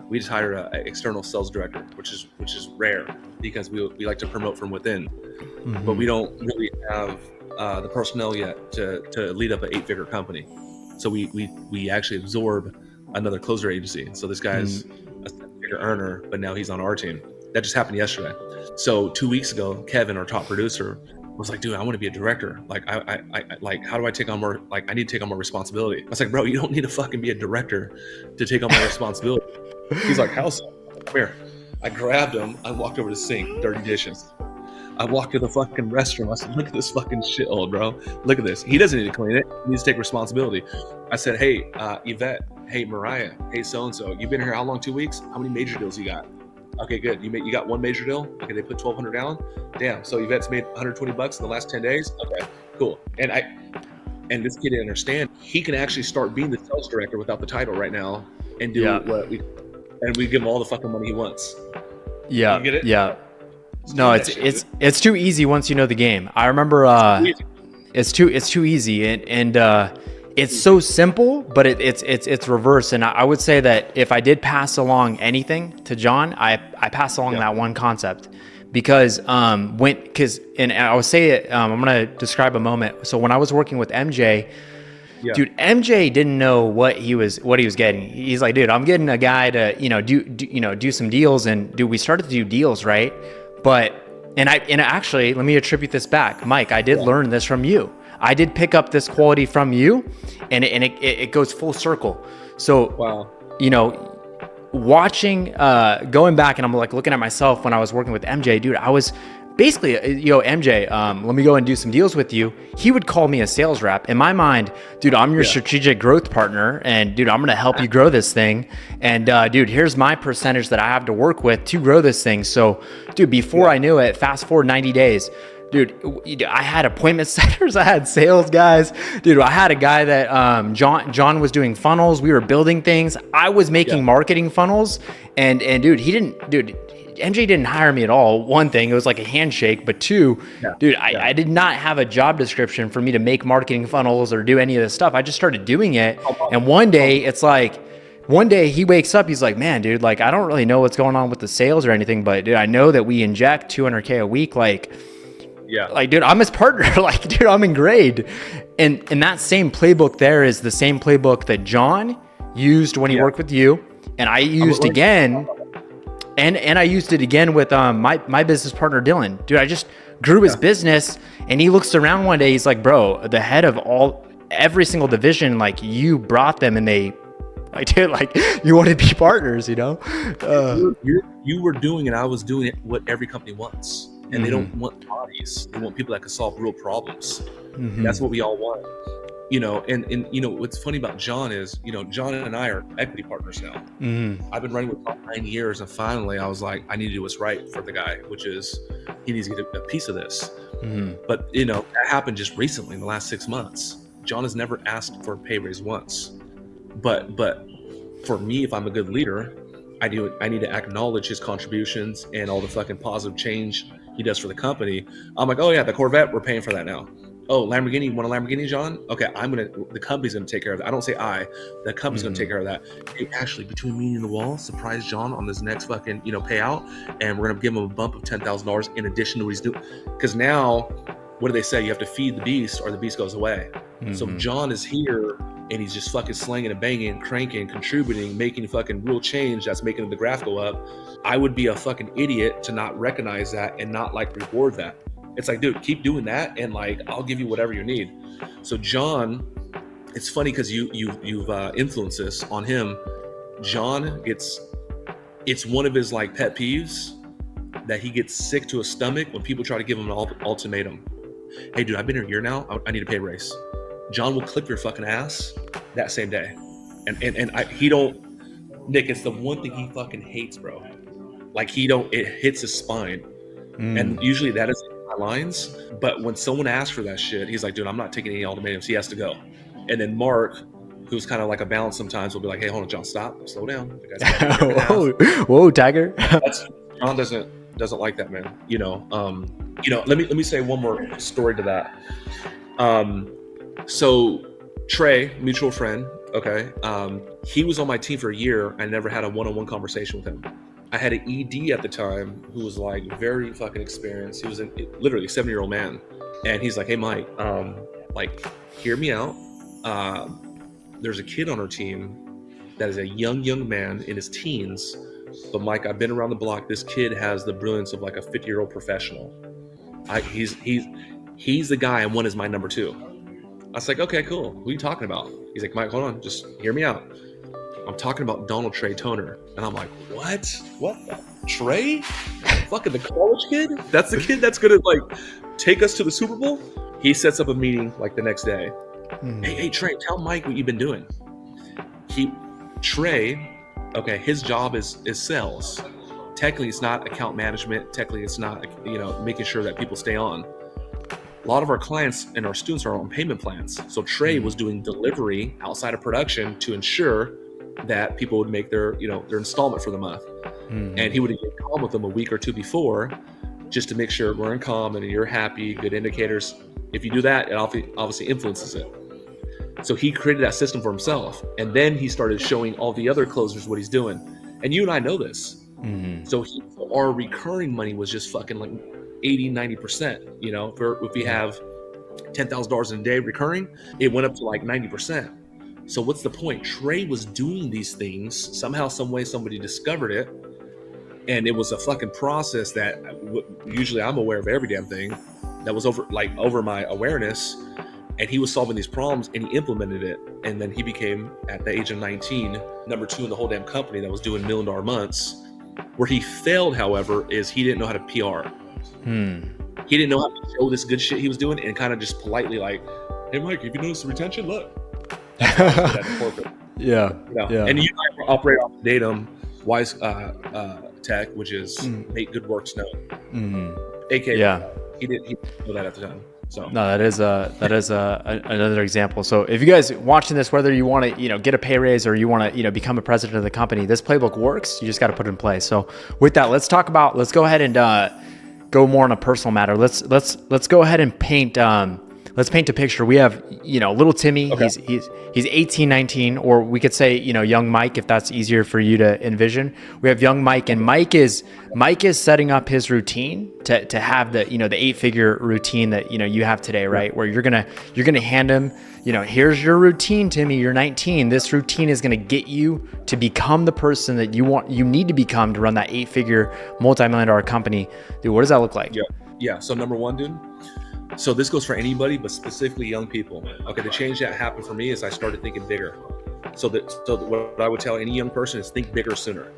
we just hired an external sales director, which is rare because we like to promote from within, but we don't really have the personnel yet to lead up an 8-figure company. So we actually absorb another closer agency. So this guy's a 7-figure earner, but now he's on our team. That just happened yesterday. So 2 weeks ago, Kevin, our top producer, was like, dude, I want to be a director. Like, I like, how do I take on more? Like, I need to take on more responsibility. I was like, bro, you don't need to fucking be a director to take on more responsibility. He's like, how so? Come here. I grabbed him. I walked over to the sink, dirty dishes. I walked to the fucking restroom. I said, look at this fucking shithole, bro. Look at this. He doesn't need to clean it. He needs to take responsibility. I said, hey, Yvette, hey, Mariah, hey, so-and-so, you've been here how long? 2 weeks? How many major deals you got? Okay, good. You got one major deal? Okay, they put 1,200 down? Damn, so Yvette's made $120 in the last 10 days? Okay, cool. And this kid didn't understand. He can actually start being the sales director without the title right now and do we give him all the fucking money he wants. Yeah. You get it? Yeah. No, it's too easy once you know the game. I remember it's too easy and it's so simple, but it's reverse. And I would say that if I did pass along anything to John, I pass along that one concept because and I would say it. I'm gonna describe a moment. So when I was working with MJ, dude, MJ didn't know what he was getting. He's like, dude, I'm getting a guy to do some deals, and dude, we started to do deals, right? And actually, let me attribute this back, Mike. I did learn this from you. I did pick up this quality from you, and it goes full circle. So, watching, going back, and I'm like looking at myself when I was working with MJ, dude, I was basically, MJ, let me go and do some deals with you. He would call me a sales rep. In my mind, dude, I'm your strategic growth partner, and dude, I'm going to help you grow this thing. And dude, here's my percentage that I have to work with to grow this thing. So, dude, before I knew it, fast forward 90 days, dude, I had appointment setters. I had sales guys. Dude, I had a guy that John was doing funnels. We were building things. I was making marketing funnels. And dude, MJ didn't hire me at all. One thing, it was like a handshake. But two, I did not have a job description for me to make marketing funnels or do any of this stuff. I just started doing it. And one day he wakes up, he's like, man, dude, like, I don't really know what's going on with the sales or anything, but dude, I know that we inject $200K a week. Like, dude, I'm his partner. Like, dude, I'm in grade. And that same playbook there is the same playbook that John used when he worked with you. And I used again. And I used it again with my business partner, Dylan. Dude, I just grew his business, and he looks around one day. He's like, bro, the head of every single division, like, you brought them, and they, like, dude, like, you want to be partners, You were doing it. I was doing it. What every company wants. And they don't want bodies. They want people that can solve real problems. That's what we all want. And what's funny about John is, John and I are equity partners now. I've been running with John 9 years, and finally I was like, I need to do what's right for the guy, which is he needs to get a piece of this. But that happened just recently in the last 6 months. John has never asked for a pay raise once. But for me, if I'm a good leader, I need to acknowledge his contributions and all the fucking positive change he does for the company. I'm like, oh yeah, the Corvette, we're paying for that now. Oh, Lamborghini, you want a Lamborghini, John? Okay, the company's gonna take care of that. I don't say the company's gonna take care of that. Hey, Ashley, between me and the wall, surprise John on this next fucking, payout, and we're gonna give him a bump of $10,000 in addition to what he's doing. Because now, what do they say? You have to feed the beast or the beast goes away. So John is here, and he's just fucking slanging and banging, cranking, contributing, making fucking real change that's making the graph go up. I would be a fucking idiot to not recognize that and not reward that. It's like, dude, keep doing that, and I'll give you whatever you need. So John, it's funny because you've influenced this on him. John it's one of his pet peeves that he gets sick to his stomach when people try to give him an ultimatum. Hey, dude, I've been here a year now. I need a pay raise. John will clip your fucking ass that same day. He don't, Nikk, it's the one thing he fucking hates, bro. Like it hits his spine. And usually that is my lines. But when someone asks for that shit, he's like, dude, I'm not taking any ultimatums. He has to go. And then Mark, who's kind of like a balance sometimes, will be like, hey, hold on, John, stop, slow down. Whoa, Tiger. John doesn't like that, man. Let me say one more story to that. So Trey, mutual friend, okay, he was on my team for a year. I never had a one-on-one conversation with him. I had an ED at the time who was like very fucking experienced. He was literally a 70-year-old man. And he's like, hey, Mike, like, hear me out. There's a kid on our team that is a young man in his teens. But Mike, I've been around the block. This kid has the brilliance of like a 50-year-old professional. He's the guy, and one is my number 2. I was like, okay, cool. Who are you talking about? He's like, Mike, hold on, just hear me out. I'm talking about Donald Trey Toner. And I'm like, what? What? Trey? Fucking the college kid? That's the kid that's gonna like take us to the Super Bowl? He sets up a meeting like the next day. Hey, Trey, tell Mike what you've been doing. Trey, okay, his job is sales. Technically, it's not account management. Technically, it's not, making sure that people stay on. A lot of our clients and our students are on payment plans. So Trey was doing delivery outside of production to ensure that people would make their installment for the month. And he would get calm with them a week or two before, just to make sure we're in calm and you're happy, good indicators. If you do that, it obviously influences it. So he created that system for himself. And then he started showing all the other closers what he's doing. And you and I know this. So our recurring money was just fucking like 80, 90%. If we have $10,000 in a day recurring, it went up to like 90%. So what's the point? Trey was doing these things. Somehow, some way, somebody discovered it. And it was a fucking process that usually I'm aware of every damn thing that was over my awareness. And he was solving these problems and he implemented it. And then he became, at the age of 19, number 2 in the whole damn company that was doing $1 million months. Where he failed, however, is he didn't know how to PR. He didn't know how to show this good shit he was doing and kind of just politely like, hey, Mike, if you notice the retention, look. Yeah. And you operate off datum wise tech, which is make good works known. AKA, he didn't know that at the time. So no, that is another example. So if you guys watching this, whether you want to get a pay raise or you want to become a president of the company, this playbook works. You just got to put it in place. So with that, let's go ahead and go more on a personal matter. Let's go ahead and paint. Let's paint a picture. We have, little Timmy. Okay. He's 18, 19, or we could say, young Mike, if that's easier for you to envision. We have young Mike, and Mike is setting up his routine to have the, the 8-figure routine that, you have today, right? Where you're going to hand him, here's your routine, Timmy, you're 19. This routine is going to get you to become the person that you need to become to run that 8-figure multi-million-dollar company. Dude, what does that look like? Yeah. So number 1, dude. So this goes for anybody, but specifically young people. Okay, the change that happened for me is I started thinking bigger. So what I would tell any young person is think bigger sooner.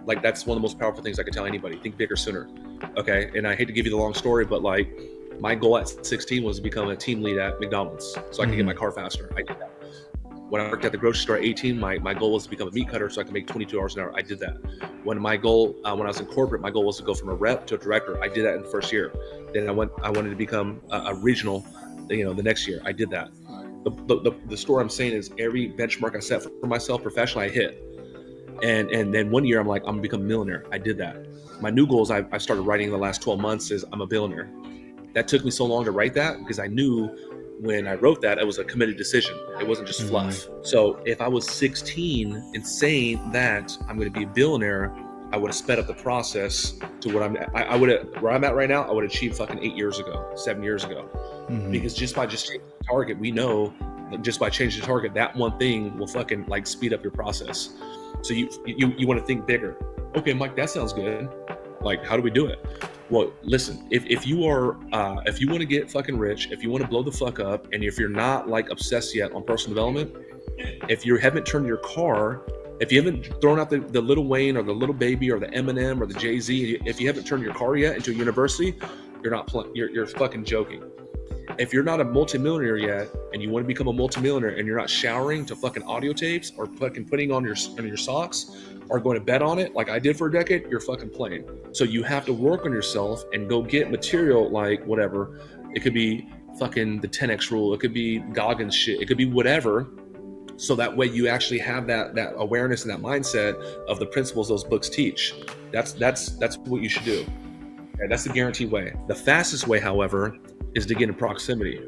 Like that's one of the most powerful things I could tell anybody. Think bigger sooner. Okay, and I hate to give you the long story, but like my goal at 16 was to become a team lead at McDonald's so I could get my car faster. I did that. When I worked at the grocery store at 18, my goal was to become a meat cutter so I could make $22 an hour. I did that. When my goal, when I was in corporate, my goal was to go from a rep to a director. I did that in the first year. Then I wanted to become a regional, the next year. I did that. The story I'm saying is every benchmark I set for myself professionally, I hit. And then one year I'm like, I'm gonna become a millionaire. I did that. My new goals I started writing in the last 12 months is I'm a billionaire. That took me so long to write that because I knew when I wrote that, it was a committed decision. It wasn't just fluff. So if I was 16 and saying that I'm going to be a billionaire, I would have sped up the process to what where I'm at right now, I would have achieved fucking 7 years ago. Because just changing the target, we know that just by changing the target, that one thing will fucking like speed up your process. So you want to think bigger. Okay, Mike, that sounds good. Like, how do we do it? Well, listen, if you want to get fucking rich, if you want to blow the fuck up, and if you're not like obsessed yet on personal development, if you haven't turned your car, if you haven't thrown out the Little Wayne or the Little Baby or the Eminem or the Jay-Z, if you haven't turned your car yet into a university, you're fucking joking. if you're not a multimillionaire yet and you want to become a multimillionaire and you're not showering to fucking audio tapes or fucking putting on your socks or going to bed on it like I did for a decade, you're fucking playing. So you have to work on yourself and go get material like whatever. It could be fucking the 10x rule. It could be Goggins shit. It could be whatever. So that way you actually have that awareness and that mindset of the principles those books teach. That's what you should do. Okay, that's the guaranteed way. The fastest way, however, is to get in proximity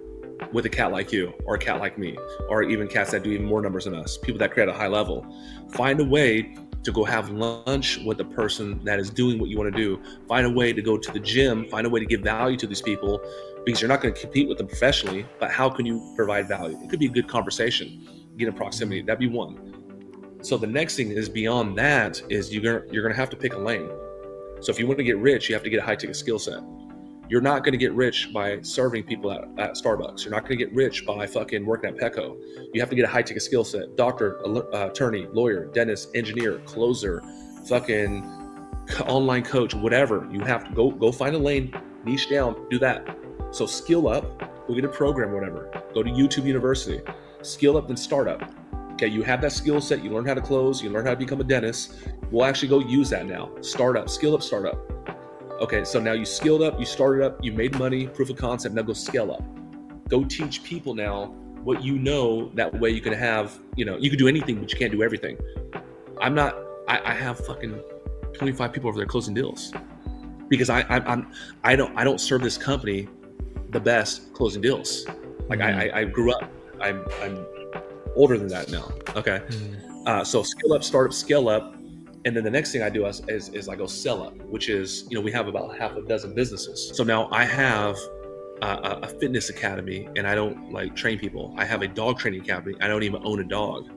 with a cat like you or a cat like me, or even cats that do even more numbers than us, people that create a high level. Find a way to go have lunch with the person that is doing what you want to do. Find a way to go to the gym, find a way to give value to these people, because you're not going to compete with them professionally, but how can you provide value? It could be a good conversation, get in proximity, that'd be one. So the next thing is beyond that is you're going to have to pick a lane. So if you want to get rich, you have to get a high ticket skill set. You're not going to get rich by serving people at Starbucks. You're not going to get rich by fucking working at Petco. You have to get a high ticket skill set. Doctor, attorney, lawyer, dentist, engineer, closer, fucking online coach, whatever. You have to go find a lane, niche down, do that. So skill up, go get a program, whatever. Go to YouTube University. Skill up, then start up. Okay, you have that skill set. You learn how to close. You learn how to become a dentist. We'll actually go use that now. Start up, skill up, start up. Okay, so now you skilled up, you started up, you made money, proof of concept, now go scale up. Go teach people now what you know, that way you can have, you can do anything, but you can't do everything. I have fucking 25 people over there closing deals because I don't serve this company the best closing deals. Like I grew up, I'm older than that now. Okay. So skill up, start up, scale up. And then the next thing I do is I go sell up, which is, we have about half a dozen businesses. So now I have a fitness academy, and I don't like train people. I have a dog training academy. I don't even own a dog.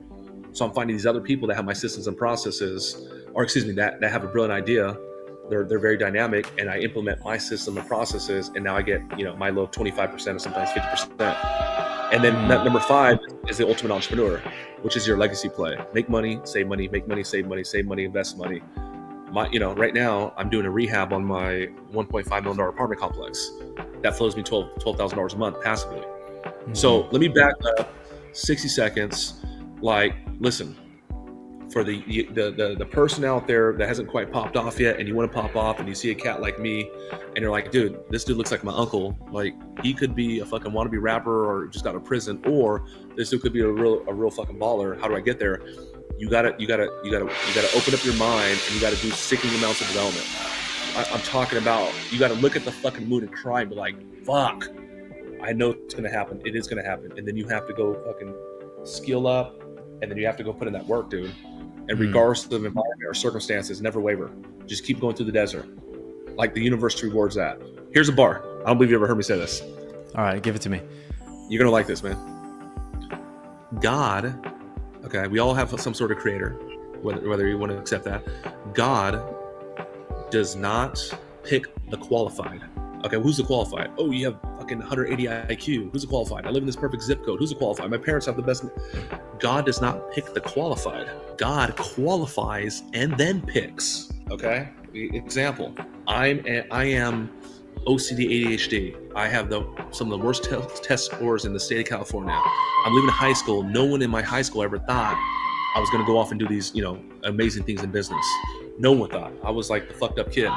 So I'm finding these other people that have my systems and processes, or excuse me, that have a brilliant idea. They're very dynamic, and I implement my system and processes, and now I get, my low 25% or sometimes 50%. And then number 5 is the ultimate entrepreneur, which is your legacy play. Make money, save money, make money, save money, save money, invest money. Right now I'm doing a rehab on my $1.5 million apartment complex. That flows me $12,000 a month passively. So let me back up 60 seconds. Like, listen, for the person out there that hasn't quite popped off yet, and you want to pop off, and you see a cat like me, and you're like, dude, this dude looks like my uncle. Like, he could be a fucking wannabe rapper or just got out of prison, or this dude could be a real fucking baller. How do I get there? You gotta open up your mind, and you gotta do sickening amounts of development. I'm talking about, you gotta look at the fucking moon and cry and be like, fuck, I know it's gonna happen. It is gonna happen. And then you have to go fucking skill up, and then you have to go put in that work, dude. And regardless of environment or circumstances, never waver. Just keep going through the desert. Like, the universe rewards that. Here's a bar. I don't believe you ever heard me say this. All right, give it to me. You're gonna like this, man. God, okay, we all have some sort of creator, whether you want to accept that. God does not pick the qualified. Okay, who's the qualified? Oh, you have fucking 180 IQ. Who's the qualified? I live in this perfect zip code. Who's the qualified? My parents have the best. God does not pick the qualified. God qualifies and then picks. Okay. Example: I am OCD, ADHD. I have some of the worst test scores in the state of California. I'm leaving high school. No one in my high school ever thought I was going to go off and do these, amazing things in business. No one thought. I was like the fucked up kid.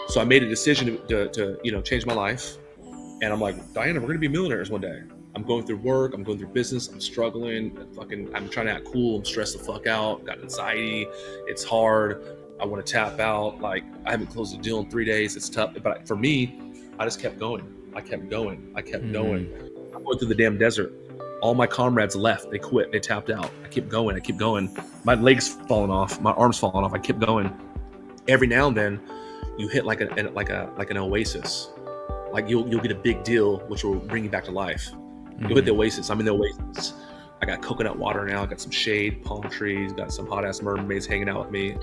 So I made a decision to change my life. And I'm like, Diana, we're going to be millionaires one day. I'm going through work. I'm going through business. I'm struggling. I'm trying to act cool. I'm stressed the fuck out. Got anxiety. It's hard. I want to tap out. Like, I haven't closed a deal in 3 days. It's tough. But for me, I just kept going. I kept going. I went through the damn desert. All my comrades left. They quit. They tapped out. I kept going. My legs falling off. My arms falling off. I kept going. Every now and then, you hit like an oasis. Like, you'll get a big deal, which will bring you back to life. You'll hit the oasis. I'm in the oasis. I got coconut water now. I got some shade, palm trees. Got some hot ass mermaids hanging out with me.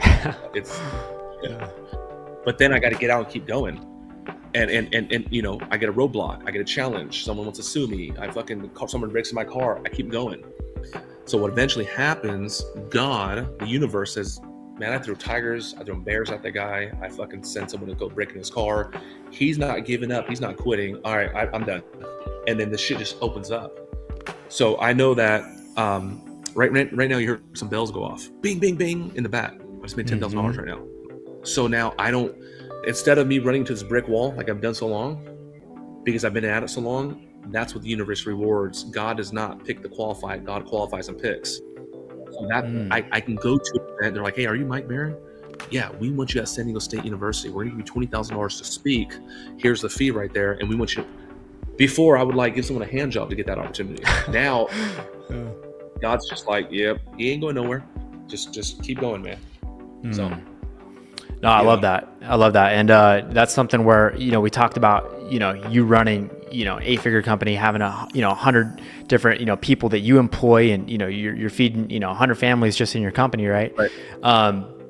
But then I got to get out and keep going. And I get a roadblock. I get a challenge. Someone wants to sue me. Someone breaks in my car. I keep going. So what eventually happens, God, the universe, says, man, I threw tigers, I threw bears at that guy. I fucking sent someone to go break in his car. He's not giving up. He's not quitting. All right, I'm done. and then the shit just opens up. So I know that right now you heard some bells go off, bing, bing, bing in the back. I just made $10,000 right now. So now I don't, instead of me running to this brick wall like I've done so long, because I've been at it so long, that's what the universe rewards. God does not pick the qualified. God qualifies and picks. So that I can go to an event. They're like, hey, are you Mike Barron? Yeah, we want you at San Diego State University. We're going to give you $20,000 to speak. Here's the fee right there. And we want you. Before, I would like give someone a hand job to get that opportunity. Now, God's just like, yep, he ain't going nowhere. Just keep going, man. So. No, I love that. I love that. And that's something where, we talked about, you running, 8-figure company, having 100 different, people that you employ, and, you're feeding, 100 families just in your company, right?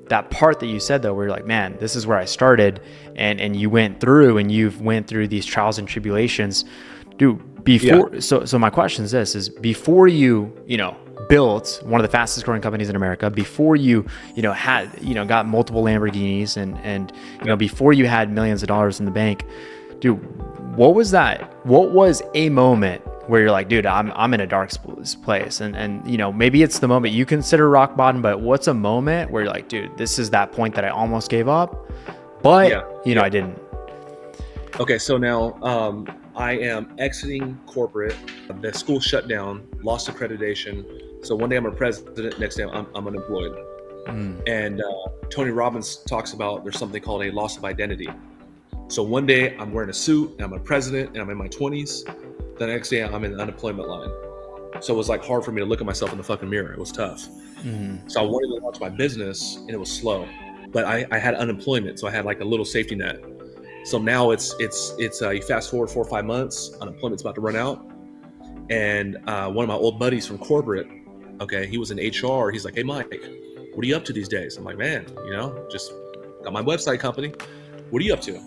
That part that you said though, where you're like, man, this is where I started, and you went through these trials and tribulations, dude, before. So my question is this, is before you built one of the fastest growing companies in America, before you had got multiple Lamborghinis, and before you had millions of dollars in the bank, dude, what was a moment where you're like, dude, I'm in a dark place, and maybe it's the moment you consider rock bottom, but what's a moment where you're like, dude, this is that point that I almost gave up, but I didn't. Okay, so now I am exiting corporate. The school shut down, lost accreditation. So one day I'm a president, next day I'm unemployed. And Tony Robbins talks about there's something called a loss of identity. So one day I'm wearing a suit and I'm a president and I'm in my 20s. The next day I'm in the unemployment line. So it was like hard for me to look at myself in the fucking mirror. It was tough. So I wanted to launch my business and it was slow. But I had unemployment, so I had like a little safety net. So now it's you fast forward 4 or 5 months, unemployment's about to run out, and one of my old buddies from corporate, okay, he was in HR. He's like, hey Mike, what are you up to these days? I'm like, man, just got my website company. What are you up to?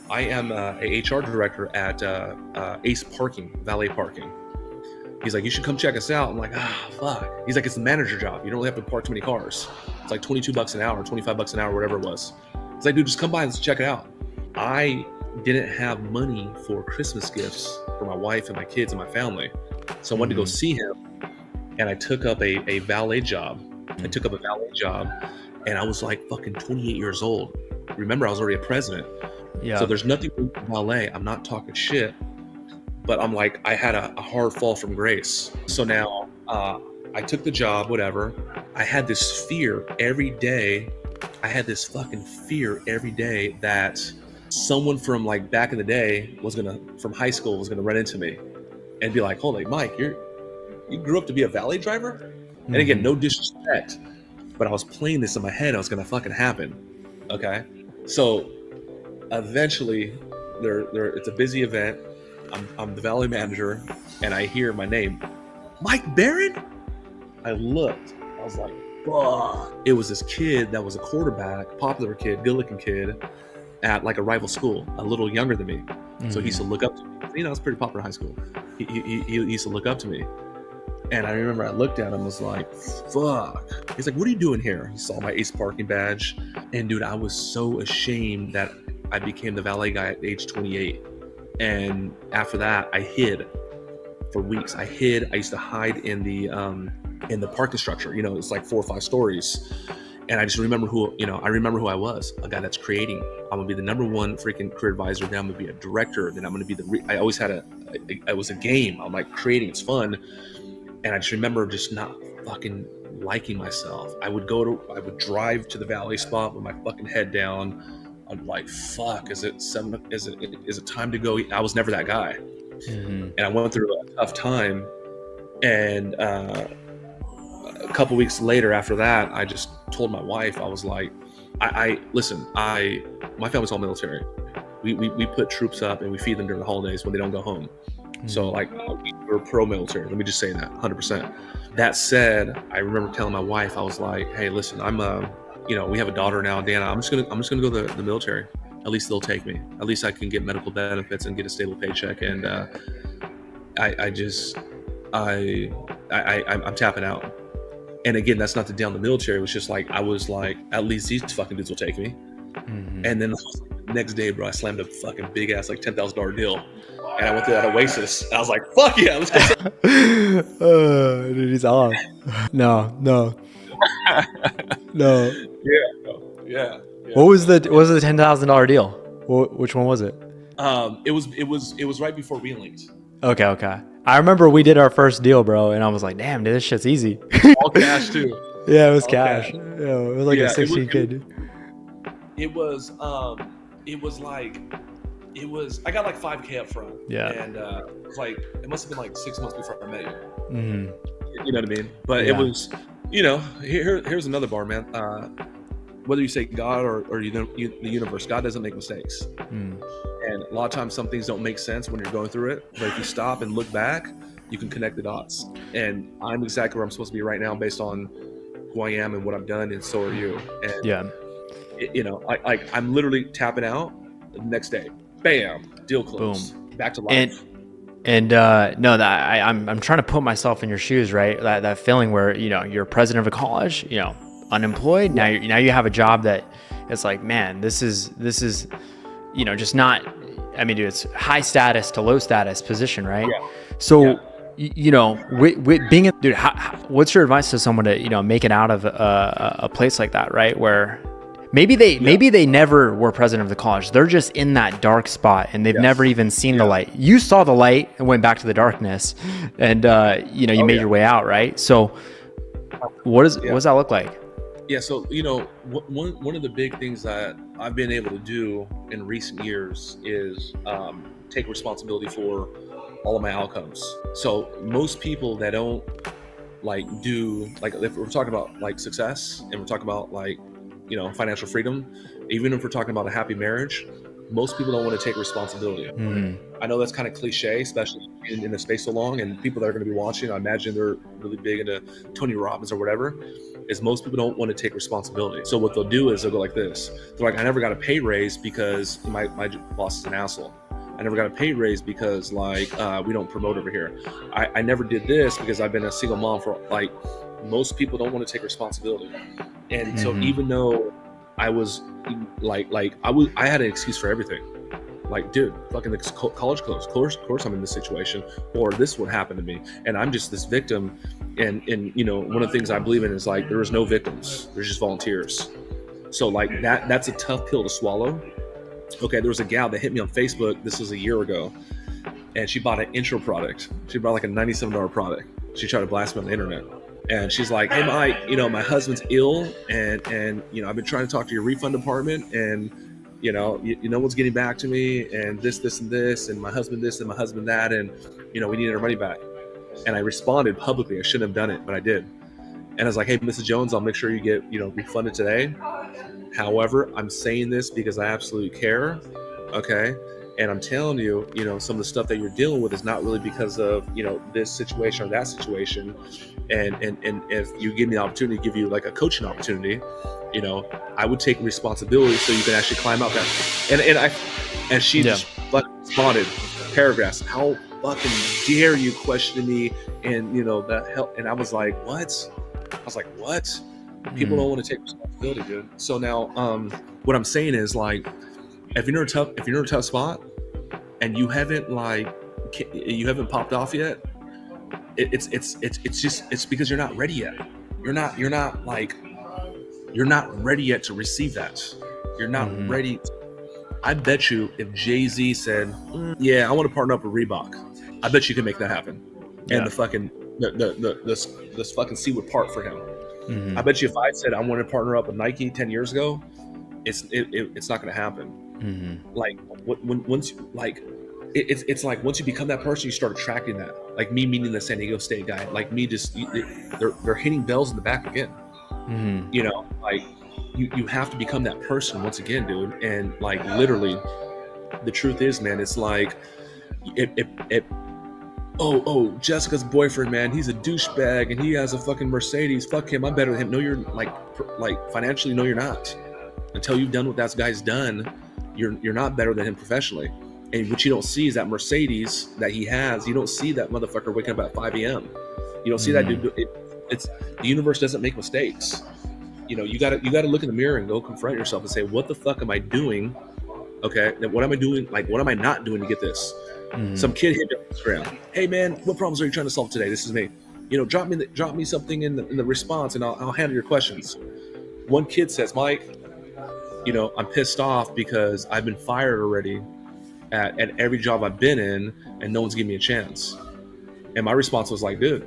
I am a HR director at Ace Parking, Valet Parking. He's like, you should come check us out. I'm like, fuck. He's like, it's the manager job. You don't really have to park too many cars. It's like $22 an hour, $25 an hour, whatever it was. It's like, dude, just come by and check it out. I didn't have money for Christmas gifts for my wife and my kids and my family. So I wanted to go see him, and I took up a valet job. And I was like fucking 28 years old. Remember, I was already a president. So there's nothing wrong with valet. I'm not talking shit, but I'm like, I had a hard fall from grace. So now I took the job, whatever. I had this fear every day. Fucking fear every day that someone from like back in the day from high school was gonna run into me and be like, holy Mike, you grew up to be a valet driver? And again, no disrespect, but I was playing this in my head. I was gonna fucking happen. Okay. So eventually it's a busy event. I'm the valet manager, and I hear my name, Mike Barron. I looked, I was like, fuck. It was this kid that was a quarterback, popular kid, good looking kid at like a rival school, a little younger than me. So he used to look up to me. It's pretty popular in high school. He used to look up to me. And I remember I looked at him, was like, fuck. He's like, what are you doing here? He saw my Ace Parking badge. And dude, I was so ashamed that I became the valet guy at age 28. And after that, I hid for weeks. I used to hide in the parking structure. It's like 4 or 5 stories. And I just remember who I was, a guy that's creating. I'm gonna be the number one freaking career advisor. Then I'm gonna be a director. Then I'm gonna be I always had it was a game. I'm like creating, it's fun. And I just remember just not fucking liking myself. I would drive to the valet spot with my fucking head down. I'm like, fuck, is it time to go? I was never that guy. And I went through a tough time. And a couple weeks later after that, I just told my wife, I was like, listen, my family's all military. We put troops up and we feed them during the holidays when they don't go home. So like, we're pro-military. Let me just say that 100%. That said, I remember telling my wife, I was like, hey, listen, we have a daughter now, Dana. I'm just gonna go to the military. At least they'll take me. At least I can get medical benefits and get a stable paycheck. And I'm tapping out. And again, that's not to down the military. It was just like, I was like, at least these fucking dudes will take me. And then Next day, bro, I slammed a fucking big ass like $10,000 deal, and I went through that Oasis. I was like, "Fuck yeah, let's go!" Dude, he's off. No. Yeah. What was the $10,000 deal? Which one was it? It was right before we linked. Okay. I remember we did our first deal, bro, and I was like, damn, dude, this shit's easy. All cash too. Yeah, it was All cash. cash. Yeah, it was like a 16K, dude. It was I got like 5K up front. Yeah. And it was like, it must have been like 6 months before I met you. Mm-hmm. You know what I mean? But it was, here's another bar, man. Whether you say God or the universe, God doesn't make mistakes. And a lot of times some things don't make sense when you're going through it. But if you stop and look back, you can connect the dots. And I'm exactly where I'm supposed to be right now based on who I am and what I've done, and so are you. And yeah. I'm literally tapping out the next day. Bam, deal closed. Boom. Back to life. And no, that I'm trying to put myself in your shoes, right? That feeling where you're president of a college, unemployed. Now you have a job that it's like, man, this is just not. I mean, dude, it's high status to low status position, right? Yeah. So with being dude, what's your advice to someone to make it out of a place like that, right? Where maybe they never were president of the college. They're just in that dark spot and they've never even seen the light. You saw the light and went back to the darkness, and you made your way out, right? So what does that look like? Yeah, so one of the big things that I've been able to do in recent years is take responsibility for all of my outcomes. So most people that don't if we're talking about like success and we're talking about like financial freedom, even if we're talking about a happy marriage, most people don't want to take responsibility. Mm-hmm. I know that's kind of cliche, especially in the space so long, and people that are going to be watching, I imagine they're really big into Tony Robbins or whatever, is most people don't want to take responsibility. So what they'll do is they'll go like this. They're like, I never got a pay raise because my boss is an asshole. I never got a pay raise because we don't promote over here. I never did this because I've been a single mom for most people don't want to take responsibility. And so even though I was I had an excuse for everything. Like, dude, fucking the college closed. Of course I'm in this situation, or this would happen to me. And I'm just this victim. And one of the things I believe in is there is no victims. There's just volunteers. So that's a tough pill to swallow. Okay, there was a gal that hit me on Facebook. This was a year ago. And she bought an intro product. She bought like a $97 product. She tried to blast me on the internet. And she's like, hey, Mike, my husband's ill, and I've been trying to talk to your refund department, and no one's getting back to me, and this, and this, and my husband this, and my husband that, and we need our money back. And I responded publicly. I shouldn't have done it, but I did. And I was like, hey, Mrs. Jones, I'll make sure you get refunded today. However, I'm saying this because I absolutely care. Okay. And I'm telling you, some of the stuff that you're dealing with is not really because of, this situation or that situation. And if you give me the opportunity to give you like a coaching opportunity, I would take responsibility so you can actually climb out that. And she just responded paragraphs. How fucking dare you question me? And that help. And I was like, what? People don't want to take responsibility, dude. So now, what I'm saying is if you're in a tough spot and you haven't popped off yet, it's because you're not ready yet. You're not ready yet to receive that. You're not ready. I bet you if Jay-Z said, yeah, I want to partner up with Reebok, I bet you can make that happen. Yeah. And the fucking sea would part for him. Mm-hmm. I bet you if I said I want to partner up with Nike 10 years ago, it's not going to happen. Mm-hmm. It's like once you become that person, you start attracting that. Like me meeting the San Diego State guy, like me they're hitting bells in the back again. Mm-hmm. You have to become that person once again, dude. And literally, the truth is, man, it's Jessica's boyfriend, man, he's a douchebag and he has a fucking Mercedes. Fuck him, I'm better than him. No, you're financially, no, you're not. Until you've done what that guy's done, you're not better than him professionally. And what you don't see is that Mercedes that he has. You don't see that motherfucker waking up at 5 a.m. You don't see that dude. It's the universe doesn't make mistakes. You gotta look in the mirror and go confront yourself and say, what the fuck am I doing Okay, then what am I doing? Like, what am I not doing to get this? Mhm. Some kid hit me on Instagram. Hey man, what problems are you trying to solve today? This is me. Drop me something in the response, and I'll handle your questions. One kid says, Mike, I'm pissed off because I've been fired already at every job I've been in, and no one's giving me a chance. And my response was like, dude,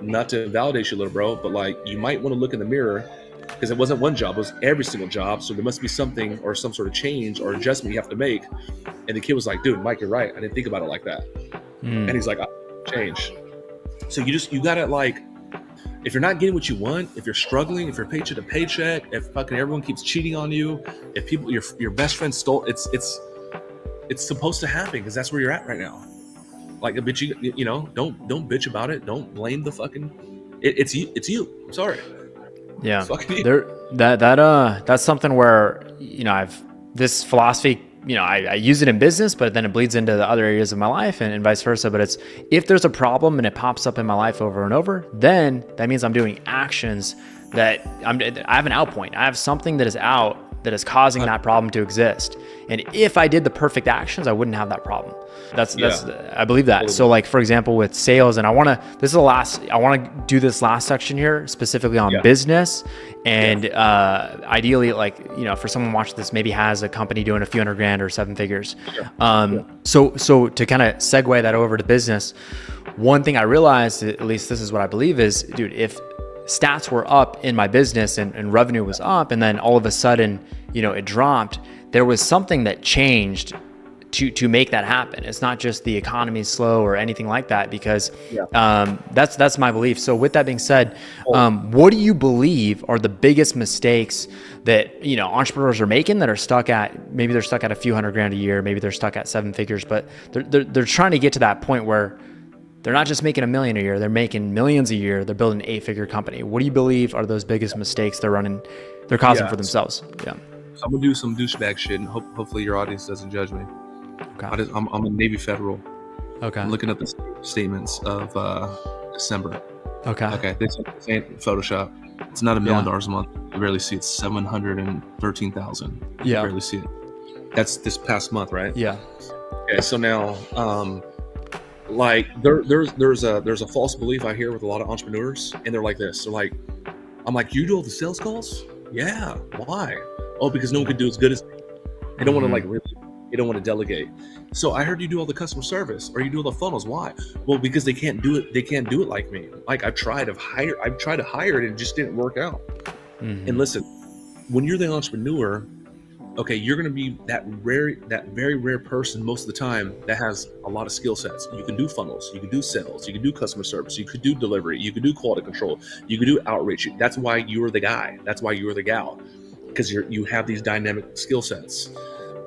not to validate you, little bro, but like, you might want to look in the mirror, because it wasn't one job, it was every single job. So there must be something or some sort of change or adjustment you have to make. And the kid was like, dude, Mike, you're right. I didn't think about it like that. And he's like, change. So you gotta, like, if you're not getting what you want, if you're struggling, if you're paycheck to paycheck, if fucking everyone keeps cheating on you, if people, your best friend stole, it's supposed to happen, because that's where you're at right now. Like, a bitch, don't bitch about it. Don't blame the fucking, it's you. I'm sorry. Yeah. It's fucking you. That's something where, I've this philosophy, I use it in business, but then it bleeds into the other areas of my life and vice versa. But it's, if there's a problem and it pops up in my life over and over, then that means I'm doing actions that I have an out point. I have something that is out that is causing that problem to exist. And if I did the perfect actions, I wouldn't have that problem. That's I believe that. So, like, for example, with sales, and I want to do this last section here specifically on business, and ideally, like, for someone watching this, maybe has a company doing a few $100,000 or 7 figures. So to kind of segue that over to business, one thing I realized, at least this is what I believe, is, dude, if stats were up in my business and revenue was up, and then all of a sudden, it dropped, there was something that changed to make that happen. It's not just the economy is slow or anything like that, because that's my belief. So with that being said, what do you believe are the biggest mistakes that entrepreneurs are making that are stuck at, maybe they're stuck at a few $100,000 a year, maybe they're stuck at 7 figures, but they're trying to get to that point where they're not just making $1 million a year, they're making millions a year, they're building an 8-figure company. What do you believe are those biggest mistakes they're causing for themselves? So I'm gonna do some douchebag shit, and hopefully your audience doesn't judge me. Okay. I'm a Navy Federal. Okay. I'm looking at the statements of December. Okay. This ain't Photoshop. It's not $1 million a month. You barely see it. 713,000. You barely see it. That's this past month, right? Yeah. Okay. So now, like, there's a false belief I hear with a lot of entrepreneurs, and they're like this. They're like, I'm like, you do all the sales calls? Yeah. Why? Oh, because no one could do as good as me. They don't want to, like, really. They don't want to delegate. So I heard you do all the customer service, or you do all the funnels. Why? Well, because they can't do it. They can't do it like me. Like, I've tried to hire it, and it just didn't work out. And listen, when you're the entrepreneur, okay, you're going to be that very rare person most of the time that has a lot of skill sets. You can do funnels, you can do sales, you can do customer service, you could do delivery, you could do quality control, you could do outreach. That's why you're the guy. That's why you're the gal, because you have these dynamic skill sets.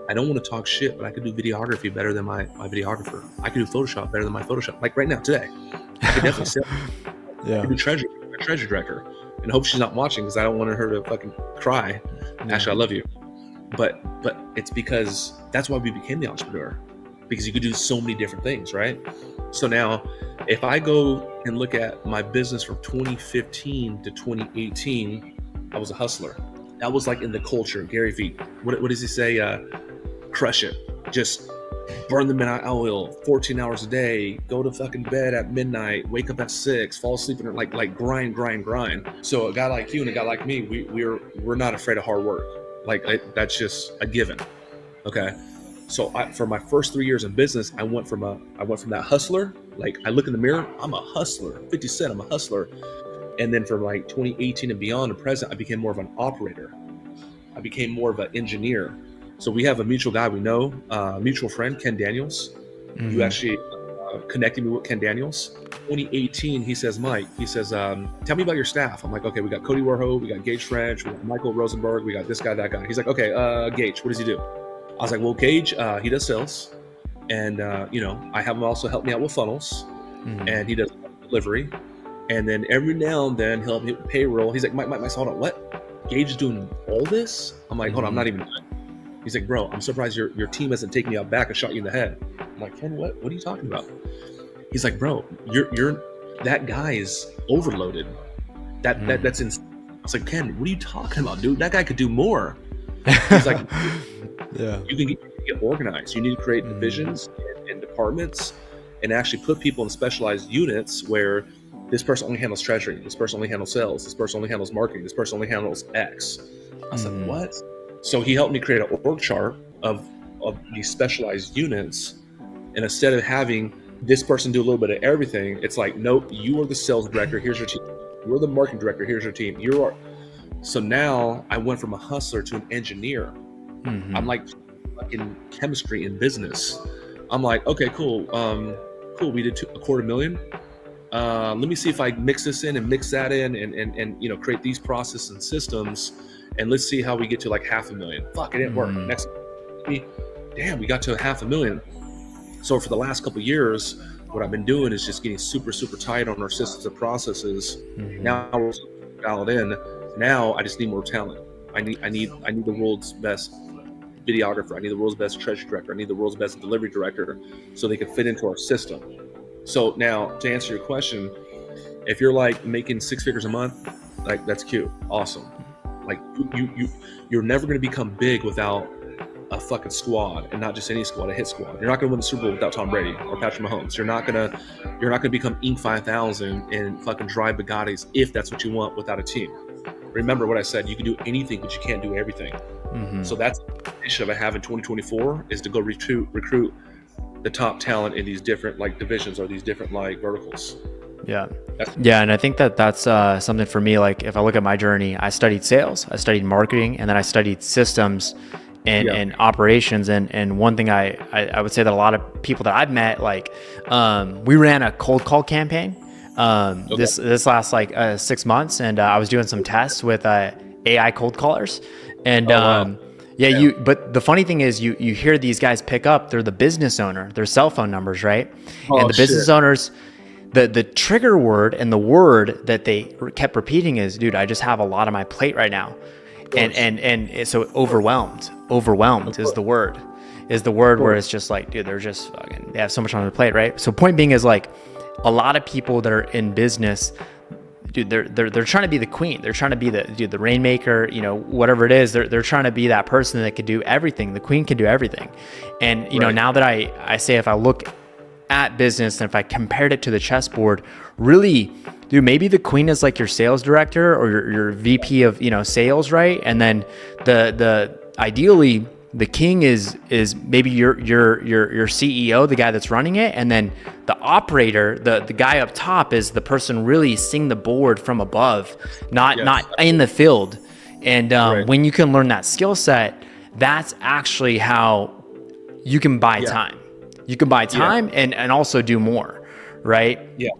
I don't want to talk shit, but I could do videography better than my videographer. I could do Photoshop better than my Photoshop. Like right now, today, I could definitely sell. I could do treasure director, and I hope she's not watching, because I don't want her to fucking cry. Actually, I love you, but it's because that's why we became the entrepreneur, because you could do so many different things, right? So now, if I go and look at my business from 2015 to 2018, I was a hustler. That was like in the culture. Gary Vee, what does he say? Crush it. Just burn the midnight oil, 14 hours a day, go to fucking bed at midnight, wake up at 6, fall asleep, and like grind. So a guy like you and a guy like me, we're not afraid of hard work. Like, that's just a given. Okay. So for my first 3 years in business, I went from that hustler. Like, I look in the mirror, I'm a hustler. 50 Cent, I'm a hustler. And then from like 2018 and beyond to present, I became more of an operator. I became more of an engineer. So we have a mutual guy we know, mutual friend, Ken Daniels. You actually connected me with Ken Daniels. 2018, he says, Mike, tell me about your staff. I'm like, okay, we got Cody Warho, we got Gage French, we got Michael Rosenberg, we got this guy, that guy. He's like, okay, Gage, what does he do? I was like, well, Gage, he does sales. And, I have him also help me out with funnels. And he does delivery. And then every now and then he'll help me with payroll. He's like, Mike, hold on, what? Gage is doing all this? I'm like, hold on, I'm not even done. He's like, bro, I'm surprised your team hasn't taken you out back and shot you in the head. I'm like, Ken, what are you talking about? He's like, bro, you're that guy is overloaded. That's insane. I was like, Ken, what are you talking about, dude? That guy could do more. He's like, yeah, you can organize. You need to create divisions and departments, and actually put people in specialized units where this person only handles treasury, this person only handles sales, this person only handles marketing, this person only handles X. I said, what? So he helped me create an org chart of these specialized units. And instead of having this person do a little bit of everything, it's like, nope, you are the sales director, here's your team. You're the marketing director, here's your team. So now I went from a hustler to an engineer. I'm like in chemistry in business. I'm like, okay, cool. Cool. We did $250,000. Let me see if I mix this in and mix that in and create these processes and systems. And let's see how we get to like $500,000. Fuck, it didn't work. Next, damn, we got to $500,000. So for the last couple of years, what I've been doing is just getting super, super tight on our systems and processes. Now we're dialed in. Now I just need more talent. I need the world's best videographer. I need the world's best treasury director. I need the world's best delivery director, so they can fit into our system. So now, to answer your question, if you're like making 6 figures a month, like that's cute, awesome. Like you're never going to become big without a fucking squad, and not just any squad, a hit squad. You're not going to win the Super Bowl without Tom Brady or Patrick Mahomes. You're not going to become Inc. 5000 and fucking drive Bugattis if that's what you want without a team. Remember what I said, you can do anything, but you can't do everything. So that's the initiative I have in 2024 is to go recruit the top talent in these different like divisions or these different like verticals. Yeah. And I think that's something for me. Like if I look at my journey, I studied sales, I studied marketing, and then I studied systems and operations. And one thing I would say that a lot of people that I've met, like we ran a cold call campaign this last like 6 months, and I was doing some tests with AI cold callers, and but the funny thing is you hear these guys pick up, they're the business owner, their cell phone numbers, right? And the business owners, the trigger word and the word that they kept repeating is, dude, I just have a lot on my plate right now. And so overwhelmed is the word where it's just like, dude, they're just fucking, they have so much on their plate, right? So point being is like, a lot of people that are in business, dude, they're trying to be the queen. They're trying to be the rainmaker, whatever it is. They're trying to be that person that could do everything. The queen can do everything. And now that I say, if I look at business and if I compared it to the chessboard, really, dude, maybe the queen is like your sales director or your VP of sales, right? And then the ideally the king is maybe your CEO, the guy that's running it, and then the operator, the guy up top is the person really seeing the board from above, not in the field. And when you can learn that skill set, that's actually how you can buy time. You can buy time and also do more, right? Yeah.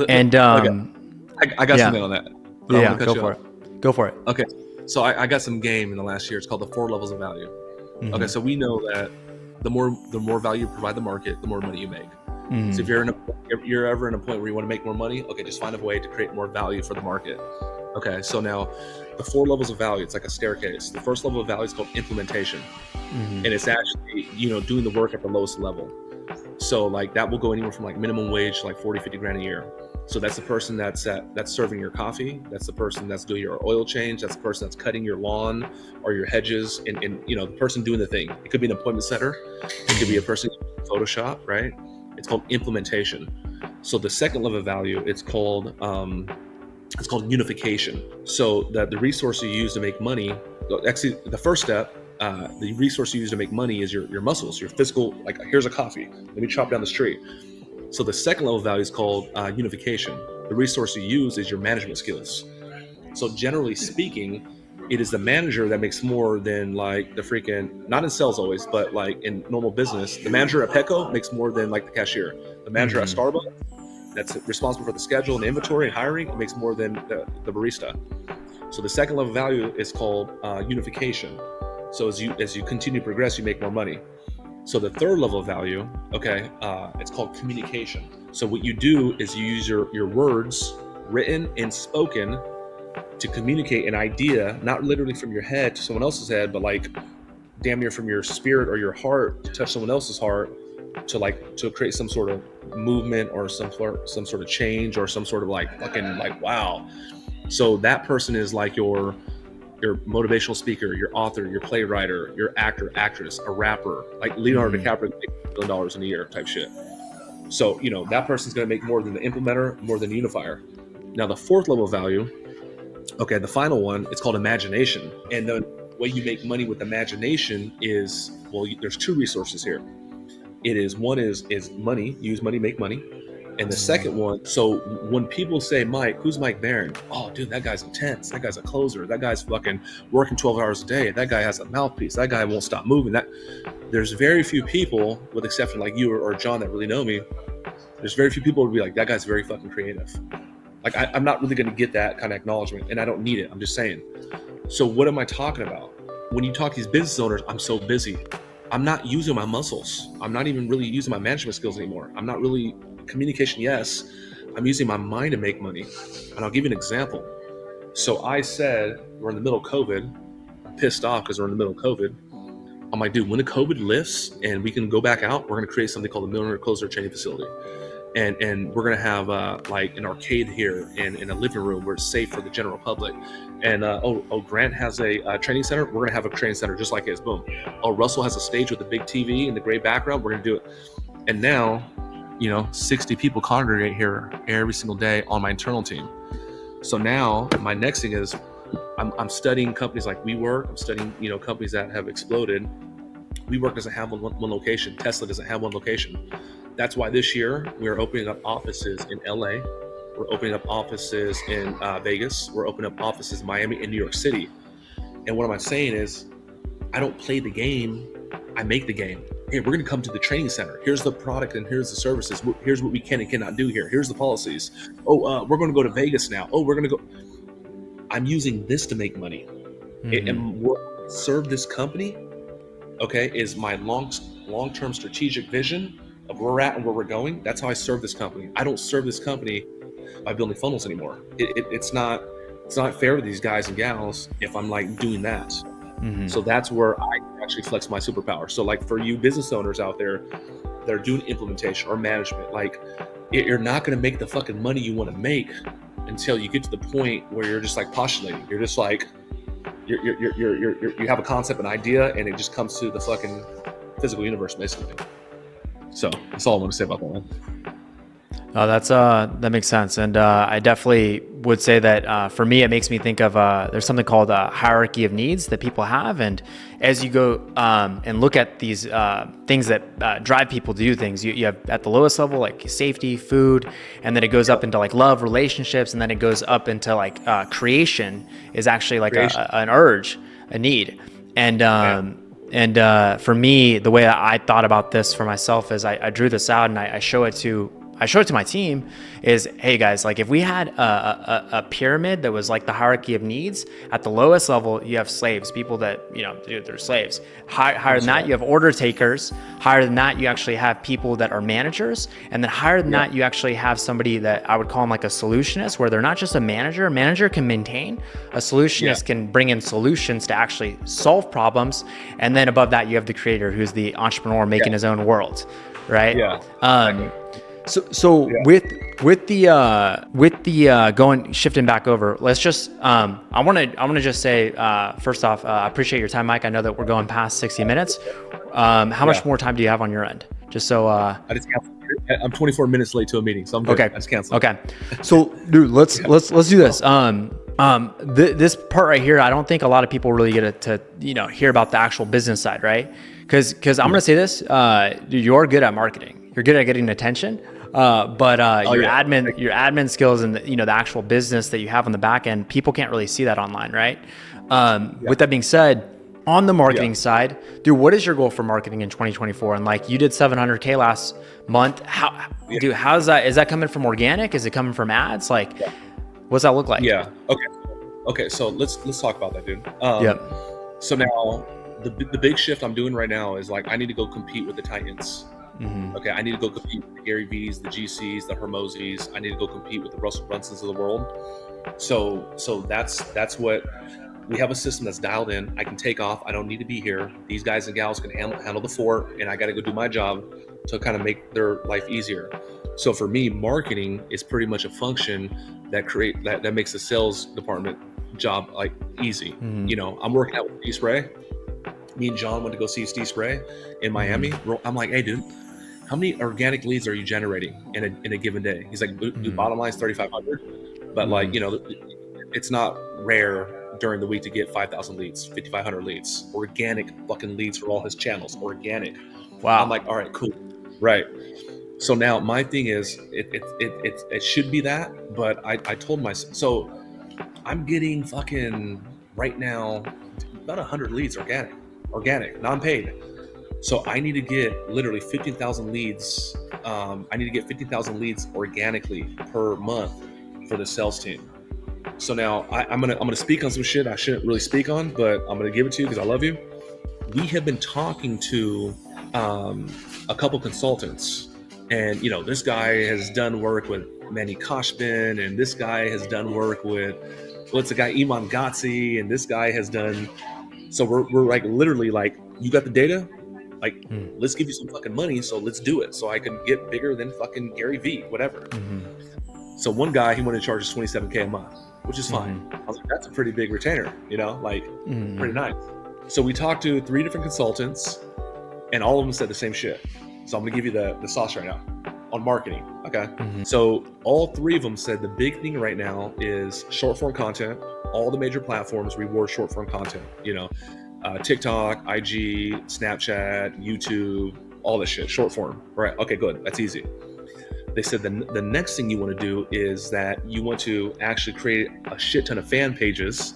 And I got something on that. Go for it. Okay. So I got some game in the last year. It's called the 4 levels of value. Okay, so we know that the more value you provide the market, the more money you make. So if you're ever in a point where you want to make more money, okay, just find a way to create more value for the market. Okay, so now the 4 levels of value, it's like a staircase. The first level of value is called implementation, and it's actually doing the work at the lowest level. So like that will go anywhere from like minimum wage, like 40-50 grand a year. So that's the person that's serving your coffee. That's the person that's doing your oil change. That's the person that's cutting your lawn or your hedges, and the person doing the thing. It could be an appointment setter. It could be a person in Photoshop, right? It's called implementation. So the second level of value, it's called unification. So that the resource you use to make money, actually the first step, the resource you use to make money is your muscles, your physical, like here's a coffee, let me chop down the street. So the second level of value is called unification. The resource you use is your management skills. So generally speaking, it is the manager that makes more than like the freaking, not in sales always, but like in normal business, the manager at Petco makes more than like the cashier. The manager at Starbucks that's responsible for the schedule and inventory and hiring makes more than the barista. So the second level of value is called unification. So as you continue to progress, you make more money. So the third level of value, it's called communication. So what you do is you use your words, written and spoken, to communicate an idea, not literally from your head to someone else's head, but like damn near from your spirit or your heart to touch someone else's heart, to create some sort of movement or some sort of change or some sort of like fucking like wow. So that person is like your your motivational speaker, your author, your playwright, your actor, actress, a rapper, like Leonardo DiCaprio makes $1 billion in a year type shit. So, you know, that person's going to make more than the implementer, more than the unifier. Now, the fourth level of value, okay, the final one, it's called imagination. And the way you make money with imagination is, well, there's two resources here. One is money, use money, make money. And the second one, so when people say, Mike, who's Mike Barron? Oh, dude, that guy's intense. That guy's a closer. That guy's fucking working 12 hours a day. That guy has a mouthpiece. That guy won't stop moving. There's very few people, with exception like you or John that really know me, there's very few people who would be like, that guy's very fucking creative. Like, I'm not really going to get that kind of acknowledgement, and I don't need it. I'm just saying. So what am I talking about? When you talk to these business owners, I'm so busy. I'm not using my muscles. I'm not even really using my management skills anymore. I'm not really communication. Yes, I'm using my mind to make money. And I'll give you an example. So I said, we're in the middle of COVID. I'm pissed off because we're in the middle of COVID. I'm like, dude, when the COVID lifts and we can go back out, we're going to create something called the Millionaire Closer Training Facility. And we're going to have like an arcade here and in a living room where it's safe for the general public. And Grant has a training center. We're going to have a training center just like his. Boom. Oh, Russell has a stage with a big TV and the gray background. We're going to do it. And now, you know, 60 people congregate here every single day on my internal team. So now my next thing is I'm studying companies like WeWork. I'm studying, you know, companies that have exploded. WeWork doesn't have one location. Tesla doesn't have one location. That's why this year we're opening up offices in LA. We're opening up offices in Vegas. We're opening up offices in Miami and New York City. And what am I saying is, I don't play the game, I make the game. Hey, we're going to come to the training center. Here's the product and here's the services. Here's what we can and cannot do here. Here's the policies. Oh, we're going to go to Vegas now. Oh, we're going to go. I'm using this to make money. And what serve this company, okay, is my long-term strategic vision of where we're at and where we're going. That's how I serve this company. I don't serve this company by building funnels anymore. It's not fair to these guys and gals if I'm like doing that. So that's where I actually flex my superpower. So like for you business owners out there that are doing implementation or management, like you're not going to make the fucking money you want to make until you get to the point where you're just like postulating. You're just like you have a concept, an idea, and it just comes to the fucking physical universe basically. So that's all I want to say about that one. That makes sense. And I definitely would say that for me, it makes me think of there's something called a hierarchy of needs that people have. And as you go and look at these things that drive people to do things, you have at the lowest level, like safety, food, and then it goes up into like love, relationships, and then it goes up into like creation is actually like an urge, a need. And for me, the way I thought about this for myself is I drew this out and I show it to my team is, hey guys, like if we had a pyramid that was like the hierarchy of needs, at the lowest level, you have slaves, people that, you know, they're slaves. Higher than that, you have order takers. Higher than that, you actually have people that are managers. And then higher than that, you actually have somebody that I would call them like a solutionist, where they're not just a manager. A manager can maintain. A solutionist can bring in solutions to actually solve problems. And then above that, you have the creator, who's the entrepreneur making his own world, right? So with the going shifting back over, let's just I want to just say first off, I appreciate your time, Mike. I know that we're going past 60 minutes. How much more time do you have on your end? Just so I just I'm 24 minutes late to a meeting, so I'm good. Okay. I just canceled. Okay. So dude, let's do this. This part right here, I don't think a lot of people really get to hear about the actual business side, right? Because I'm gonna say this, dude, you're good at marketing. You're good at getting attention, but your admin skills and the actual business that you have on the back end, people can't really see that online, right? With that being said, on the marketing side, dude, what is your goal for marketing in 2024? And like you did 700K last month. How's that? Is that coming from organic? Is it coming from ads? Like, what's that look like? Yeah. Okay. So let's talk about that, dude. So now the big shift I'm doing right now is like I need to go compete with the Titans. Okay, I need to go compete with the Gary V's, the GCs, the Hermosis. I need to go compete with the Russell Brunsons of the world. So that's what we have, a system that's dialed in. I can take off. I don't need to be here. These guys and gals can handle the fort, and I got to go do my job to kind of make their life easier. So for me, marketing is pretty much a function that makes the sales department job like easy. You know, I'm working out with Steve Spray. Me and John went to go see Steve Spray in Miami. I'm like, hey, dude, how many organic leads are you generating in a given day? He's like, dude, bottom line is 3,500, but like, you know, it's not rare during the week to get 5,000 leads, 5,500 leads, organic fucking leads for all his channels, organic. Wow. I'm like, all right, cool, right. So now my thing is, it should be that, but I told myself, so I'm getting fucking right now about 100 leads organic, non-paid. So I need to get literally 15,000 leads. I need to get 15,000 leads organically per month for the sales team. So now I'm gonna speak on some shit I shouldn't really speak on, but I'm gonna give it to you because I love you. We have been talking to a couple consultants, and you know, this guy has done work with Manny Koshbin, and this guy has done work with what's the guy Iman Ghatzi, and this guy has done. So we're like literally like, you got the data, like let's give you some fucking money, so let's do it, so I can get bigger than fucking Gary Vee, whatever. So one guy, he wanted to charge us $27K a month, which is fine. I was like, that's a pretty big retainer, you know, like pretty nice. So we talked to 3 different consultants, and all of them said the same shit. So I'm gonna give you the sauce right now on marketing, okay? So all 3 of them said the big thing right now is short form content. All the major platforms reward short form content, you know, TikTok, IG, Snapchat, YouTube, all this shit, short form, right? Okay, good, that's easy. They said the next thing you want to do is that you want to actually create a shit ton of fan pages.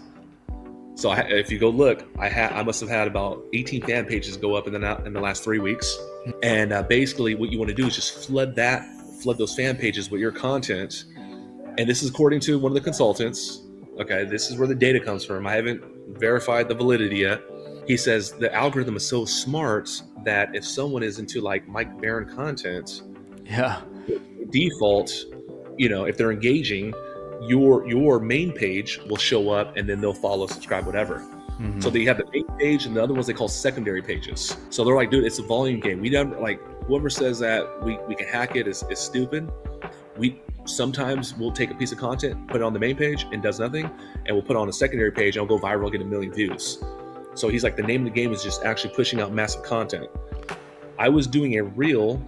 So if you go look, I must have had about 18 fan pages go up in the last 3 weeks. And basically what you want to do is just flood those fan pages with your content. And this is according to one of the consultants. Okay, this is where the data comes from. I haven't verified the validity yet. He says the algorithm is so smart that if someone is into like Mike Barron content, default, you know, if they're engaging, your main page will show up, and then they'll follow, subscribe, whatever. So they have the main page, and the other ones they call secondary pages. So they're like, dude, it's a volume game. We don't, like, whoever says that we can hack it is stupid. We sometimes we'll take a piece of content, put it on the main page, and does nothing, and we'll put it on a secondary page, and it'll go viral, get 1 million views. So he's like, the name of the game is just actually pushing out massive content. I was doing a reel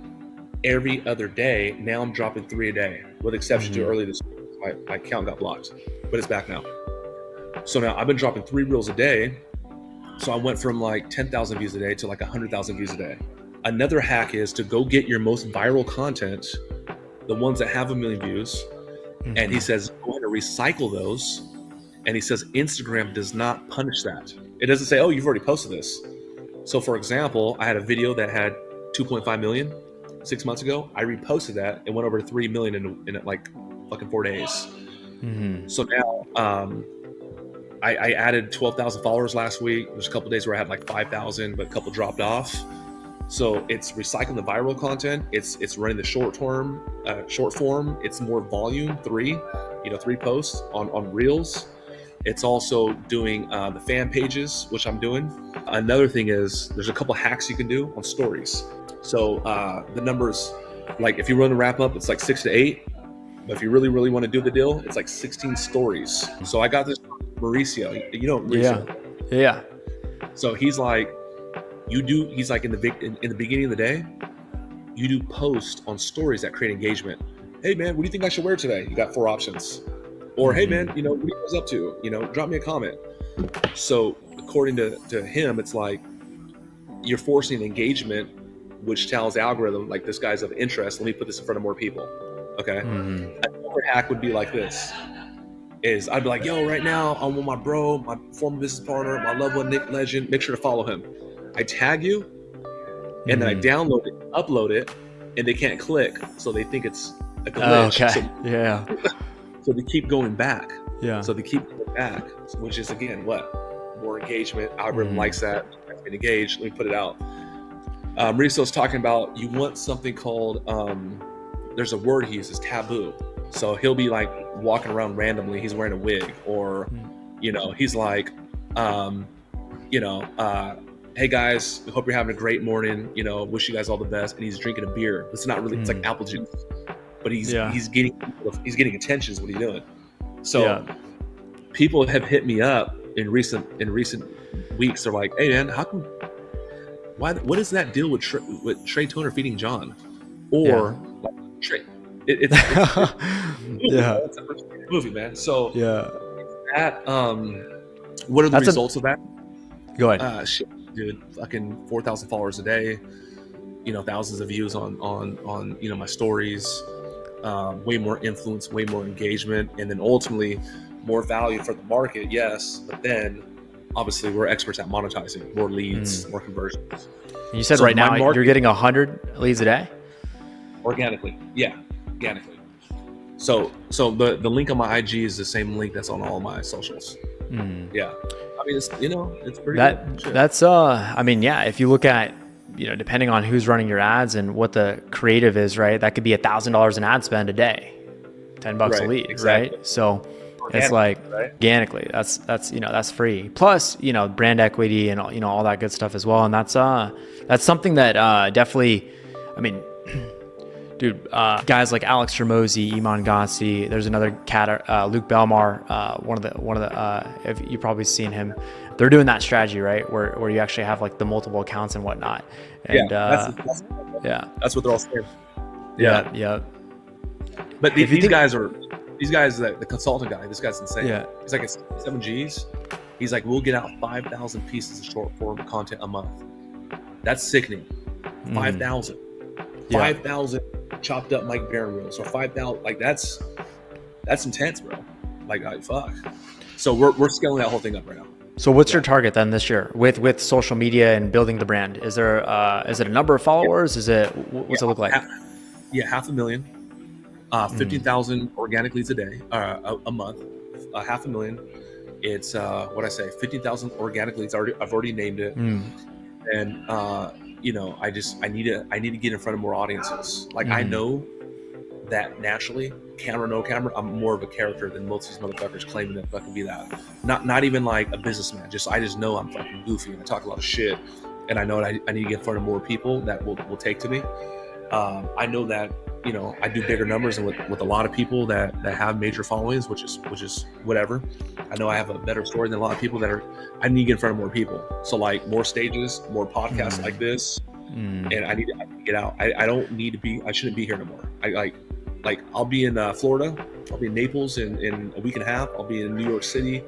every other day. Now I'm dropping 3 a day, with exception to early this week. My account got blocked, but it's back now. So now I've been dropping 3 reels a day. So I went from like 10,000 views a day to like 100,000 views a day. Another hack is to go get your most viral content, the ones that have 1 million views. And he says, go ahead and recycle those. And he says, Instagram does not punish that. It doesn't say, oh, you've already posted this. So for example, I had a video that had 2.5 million 6 months ago. I reposted that. It went over to 3 million in like fucking 4 days. So now I added 12,000 followers last week. There's a couple days where I had like 5,000, but a couple dropped off. So it's recycling the viral content. It's running the short form. It's more volume, 3 posts on reels. It's also doing the fan pages, which I'm doing. Another thing is there's a couple hacks you can do on stories. So the numbers, like if you run a wrap up, it's like 6 to 8. But if you really, really want to do the deal, it's like 16 stories. So I got this Mauricio. You know Mauricio? Yeah. So he's like, he's like in the beginning of the day, you do posts on stories that create engagement. Hey man, what do you think I should wear today? You got 4 options. Or hey man, you know, what are you guys up to? You know, drop me a comment. So according to him, it's like you're forcing engagement, which tells the algorithm like this guy's of interest. Let me put this in front of more people. Okay. Another hack would be like this. Is I'd be like, yo, right now I'm with my bro, my former business partner, my loved one, Nikk Legend. Make sure to follow him. I tag you, and then I download it, upload it, and they can't click, so they think it's a glitch. Okay. So they keep going back. Yeah. So they keep going back, which is again what? More engagement. Algorithm likes that. I've been engaged. Let me put it out. Mauricio's talking about you want something called there's a word he uses, taboo. So he'll be like walking around randomly. He's wearing a wig, or you know, he's like, hey guys, hope you're having a great morning. You know, wish you guys all the best. And he's drinking a beer. It's not really. It's like apple juice, but he's getting attention. Is what he's doing. So people have hit me up in recent weeks. They're like, "Hey man, how come? What is that deal with Trey Toner feeding John, or like, Trey? It's Yeah. it's a movie, man. So Yeah. that what are the results of that? Go ahead. Shit, dude, fucking 4,000 followers a day. Thousands of views on my stories. Way more influence, way more engagement, and then ultimately more value for the market. Yes, but then obviously we're experts at monetizing more leads, more conversions. You said right now you're getting 100 leads a day? Organically. Yeah, organically. So the link on my IG is the same link that's on all my socials. Yeah. I mean, it's pretty good. That's I mean, yeah, if you look at, depending on who's running your ads and what the creative is, right? That could be $1,000 in ad spend a day, $10 a lead, exactly. Right? So it's like organically, that's free. Plus, brand equity and all that good stuff as well. And that's something that definitely, I mean, dude, guys like Alex Hormozi, Iman Ghazi, there's another cat, Luke Belmar, one of the, if you've probably seen him, they're doing that strategy, right? Where you actually have like the multiple accounts and whatnot. And that's what they're all saying. Yeah. But these guys, the consultant guy, this guy's insane. Yeah. He's like, it's 7 G's. He's like, we'll get out 5,000 pieces of short form content a month. That's sickening. 5,000. 5,000 chopped up Mike Barron reels, or 5,000. Like that's intense, bro. Like, fuck. So we're scaling that whole thing up right now. So what's your target then this year with social media and building the brand? Is there is it a number of followers? Is it what's it look like? 500,000, 15,000 organic leads a day, a month, 500,000. It's 15,000 organic leads. I've already named it, and I need to get in front of more audiences. Like I know that naturally, camera, no camera, I'm more of a character than most of these motherfuckers claiming that fucking be that. Not even like a businessman. I just know I'm fucking goofy and I talk a lot of shit, and I know that I need to get in front of more people that will take to me. I know that I do bigger numbers and with a lot of people that have major followings, which is whatever. I know I have a better story than a lot of people I need to get in front of more people. So like more stages, more podcasts like this, and I need to get out. I don't need to be. I shouldn't be here no more. I'll be in Florida. I'll be in Naples in a week and a half. I'll be in New York City.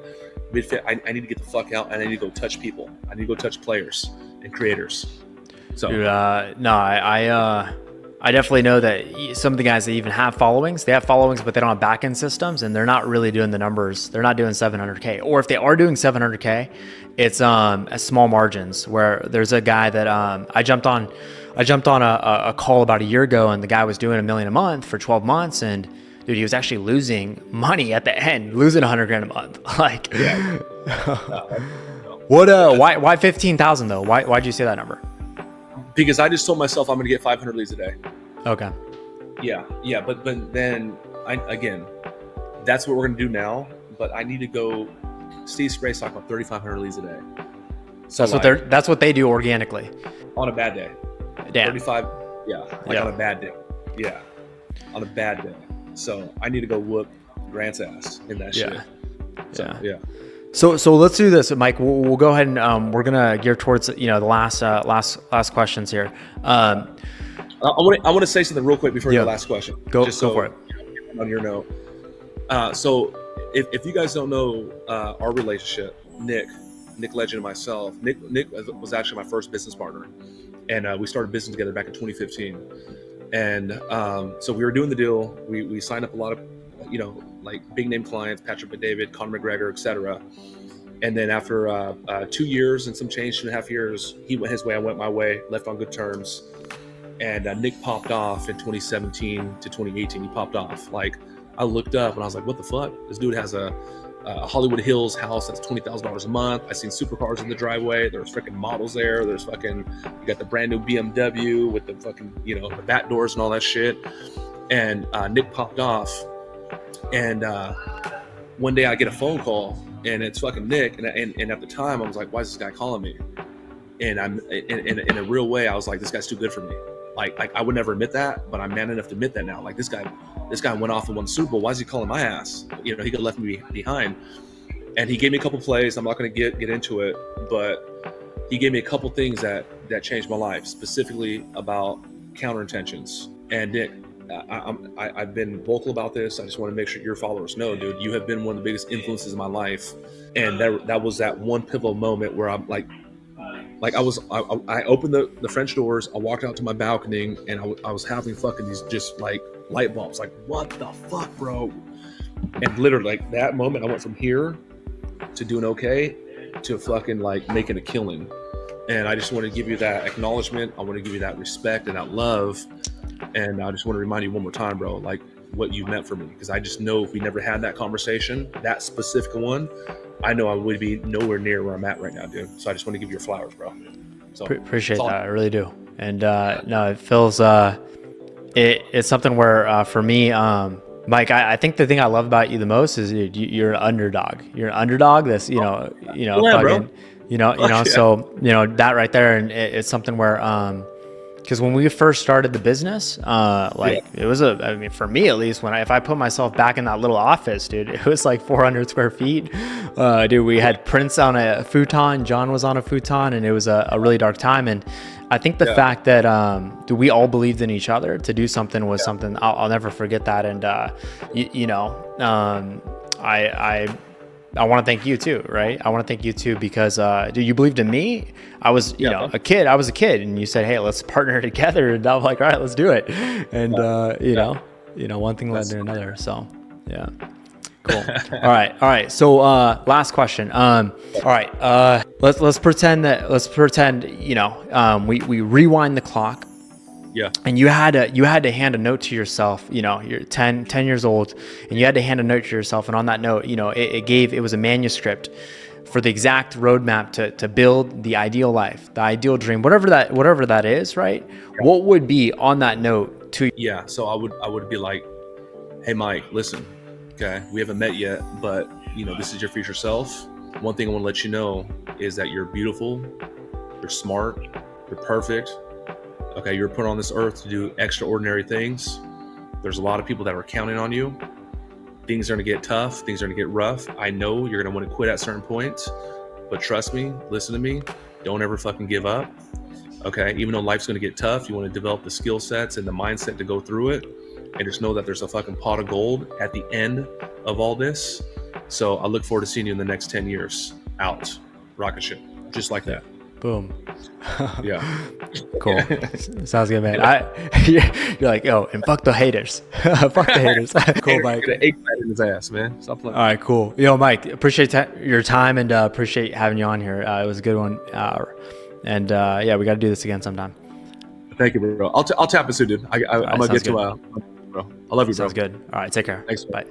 I need to get the fuck out, and I need to go touch people. I need to go touch players and creators. So dude, I definitely know that some of the guys that even have followings, but they don't have back-end systems, and they're not really doing the numbers. They're not doing 700K, or if they are doing 700K, it's at small margins. Where there's a guy that I jumped on a call about a year ago, and the guy was doing $1 million a month for 12 months, and dude, he was actually losing money at the end, losing $100,000 a month. Like, why 15,000 though? Why'd you say that number? Because I just told myself I'm going to get 500 leads a day. Okay. Yeah. But then that's what we're going to do now. But I need to go. Steve Spray's talking about 3,500 leads a day. So that's what they do organically. On a bad day. Damn. 35. Yeah. On a bad day. Yeah. On a bad day. So I need to go whoop Grant's ass in that shit. Yeah. So let's do this, Mike. We'll go ahead and we're gonna gear towards the last questions here. I want to say something real quick before your last question. Go for it. On your note. So if you guys don't know our relationship, Nikk Legend and myself, Nikk was actually my first business partner, and we started business together back in 2015. And so we were doing the deal. We signed up a lot of like big name clients, Patrick McDavid, Conor McGregor, etc. And then after 2 years and some change, 2.5 years, he went his way, I went my way, left on good terms. And Nikk popped off in 2017 to 2018. He popped off. Like I looked up and I was like, what the fuck? This dude has a Hollywood Hills house that's $20,000 a month. I seen supercars in the driveway. There's freaking models there. There's you got the brand new BMW with the fucking, the back doors and all that shit. And Nikk popped off. And one day I get a phone call and it's fucking Nikk. And at the time I was like, why is this guy calling me? And I'm in a real way, I was like, this guy's too good for me. Like I would never admit that, but I'm man enough to admit that now. Like this guy went off and won the Super Bowl. Why is he calling my ass? He could have left me behind. And he gave me a couple plays. I'm not going to get into it, but he gave me a couple things that changed my life, specifically about counterintentions. And Nick, I've been vocal about this. I just want to make sure your followers know, dude, you have been one of the biggest influences in my life. And that was that one pivotal moment where I'm like I opened the French doors. I walked out to my balcony, and I was having fucking these just like light bulbs. Like, what the fuck, bro? And literally, like that moment, I went from here to doing okay to fucking like making a killing. And I just want to give you that acknowledgement. I want to give you that respect and that love. And I just want to remind you one more time, bro, like what you meant for me. Because I just know if we never had that conversation, that specific one, I know I would be nowhere near where I'm at right now, dude. So I just want to give you your flowers, bro. So appreciate that. I really do. And no, it feels it's something where for me, Mike, I think the thing I love about you the most is you're an underdog. You're an underdog. That's yeah, fucking, yeah. So that right there, and it's something where because when we first started the business, it was I mean, for me at least, if I put myself back in that little office, dude, it was like 400 square feet. Dude, we had Prince on a futon, John was on a futon, and it was a really dark time. And I think the fact that we all believed in each other to do something was something I'll never forget that. And I want to thank you too, right? I want to thank you too because dude, you believed in me. I was a kid. I was a kid, and you said, "Hey, let's partner together." And I'm like, "All right, let's do it." And one thing led to another. So yeah. Cool. All right. So last question. All right. Let's pretend we rewind the clock. Yeah. And you had to hand a note to yourself. You're 10 years old, and you had to hand a note to yourself. And on that note, it was a manuscript for the exact roadmap to build the ideal life, the ideal dream, whatever that is, right? Yeah. What would be on that note to? Yeah. So I would be like, "Hey, Mike, listen. Okay, we haven't met yet, but this is your future self. One thing I want to let you know is that you're beautiful, you're smart, you're perfect. Okay, you're put on this earth to do extraordinary things. There's a lot of people that are counting on you. Things are going to get tough. Things are going to get rough. I know you're going to want to quit at certain points, but trust me, listen to me. Don't ever fucking give up. Okay, even though life's going to get tough, you want to develop the skill sets and the mindset to go through it. And just know that there's a fucking pot of gold at the end of all this. So I look forward to seeing you in the next 10 years out rocket ship, just like that." Boom. Yeah. Cool. Sounds good, man. You're like, "Oh, and fuck the haters." Fuck the haters. Cool, Mike. Gonna ache that in his ass, man. Stop playing. All right, cool. Mike, appreciate your time and appreciate having you on here. It was a good one. And we got to do this again sometime. Thank you, bro. I'll tap it soon, dude. I'm gonna get to bro. I love you, bro. Sounds good. All right, take care. Thanks, bye.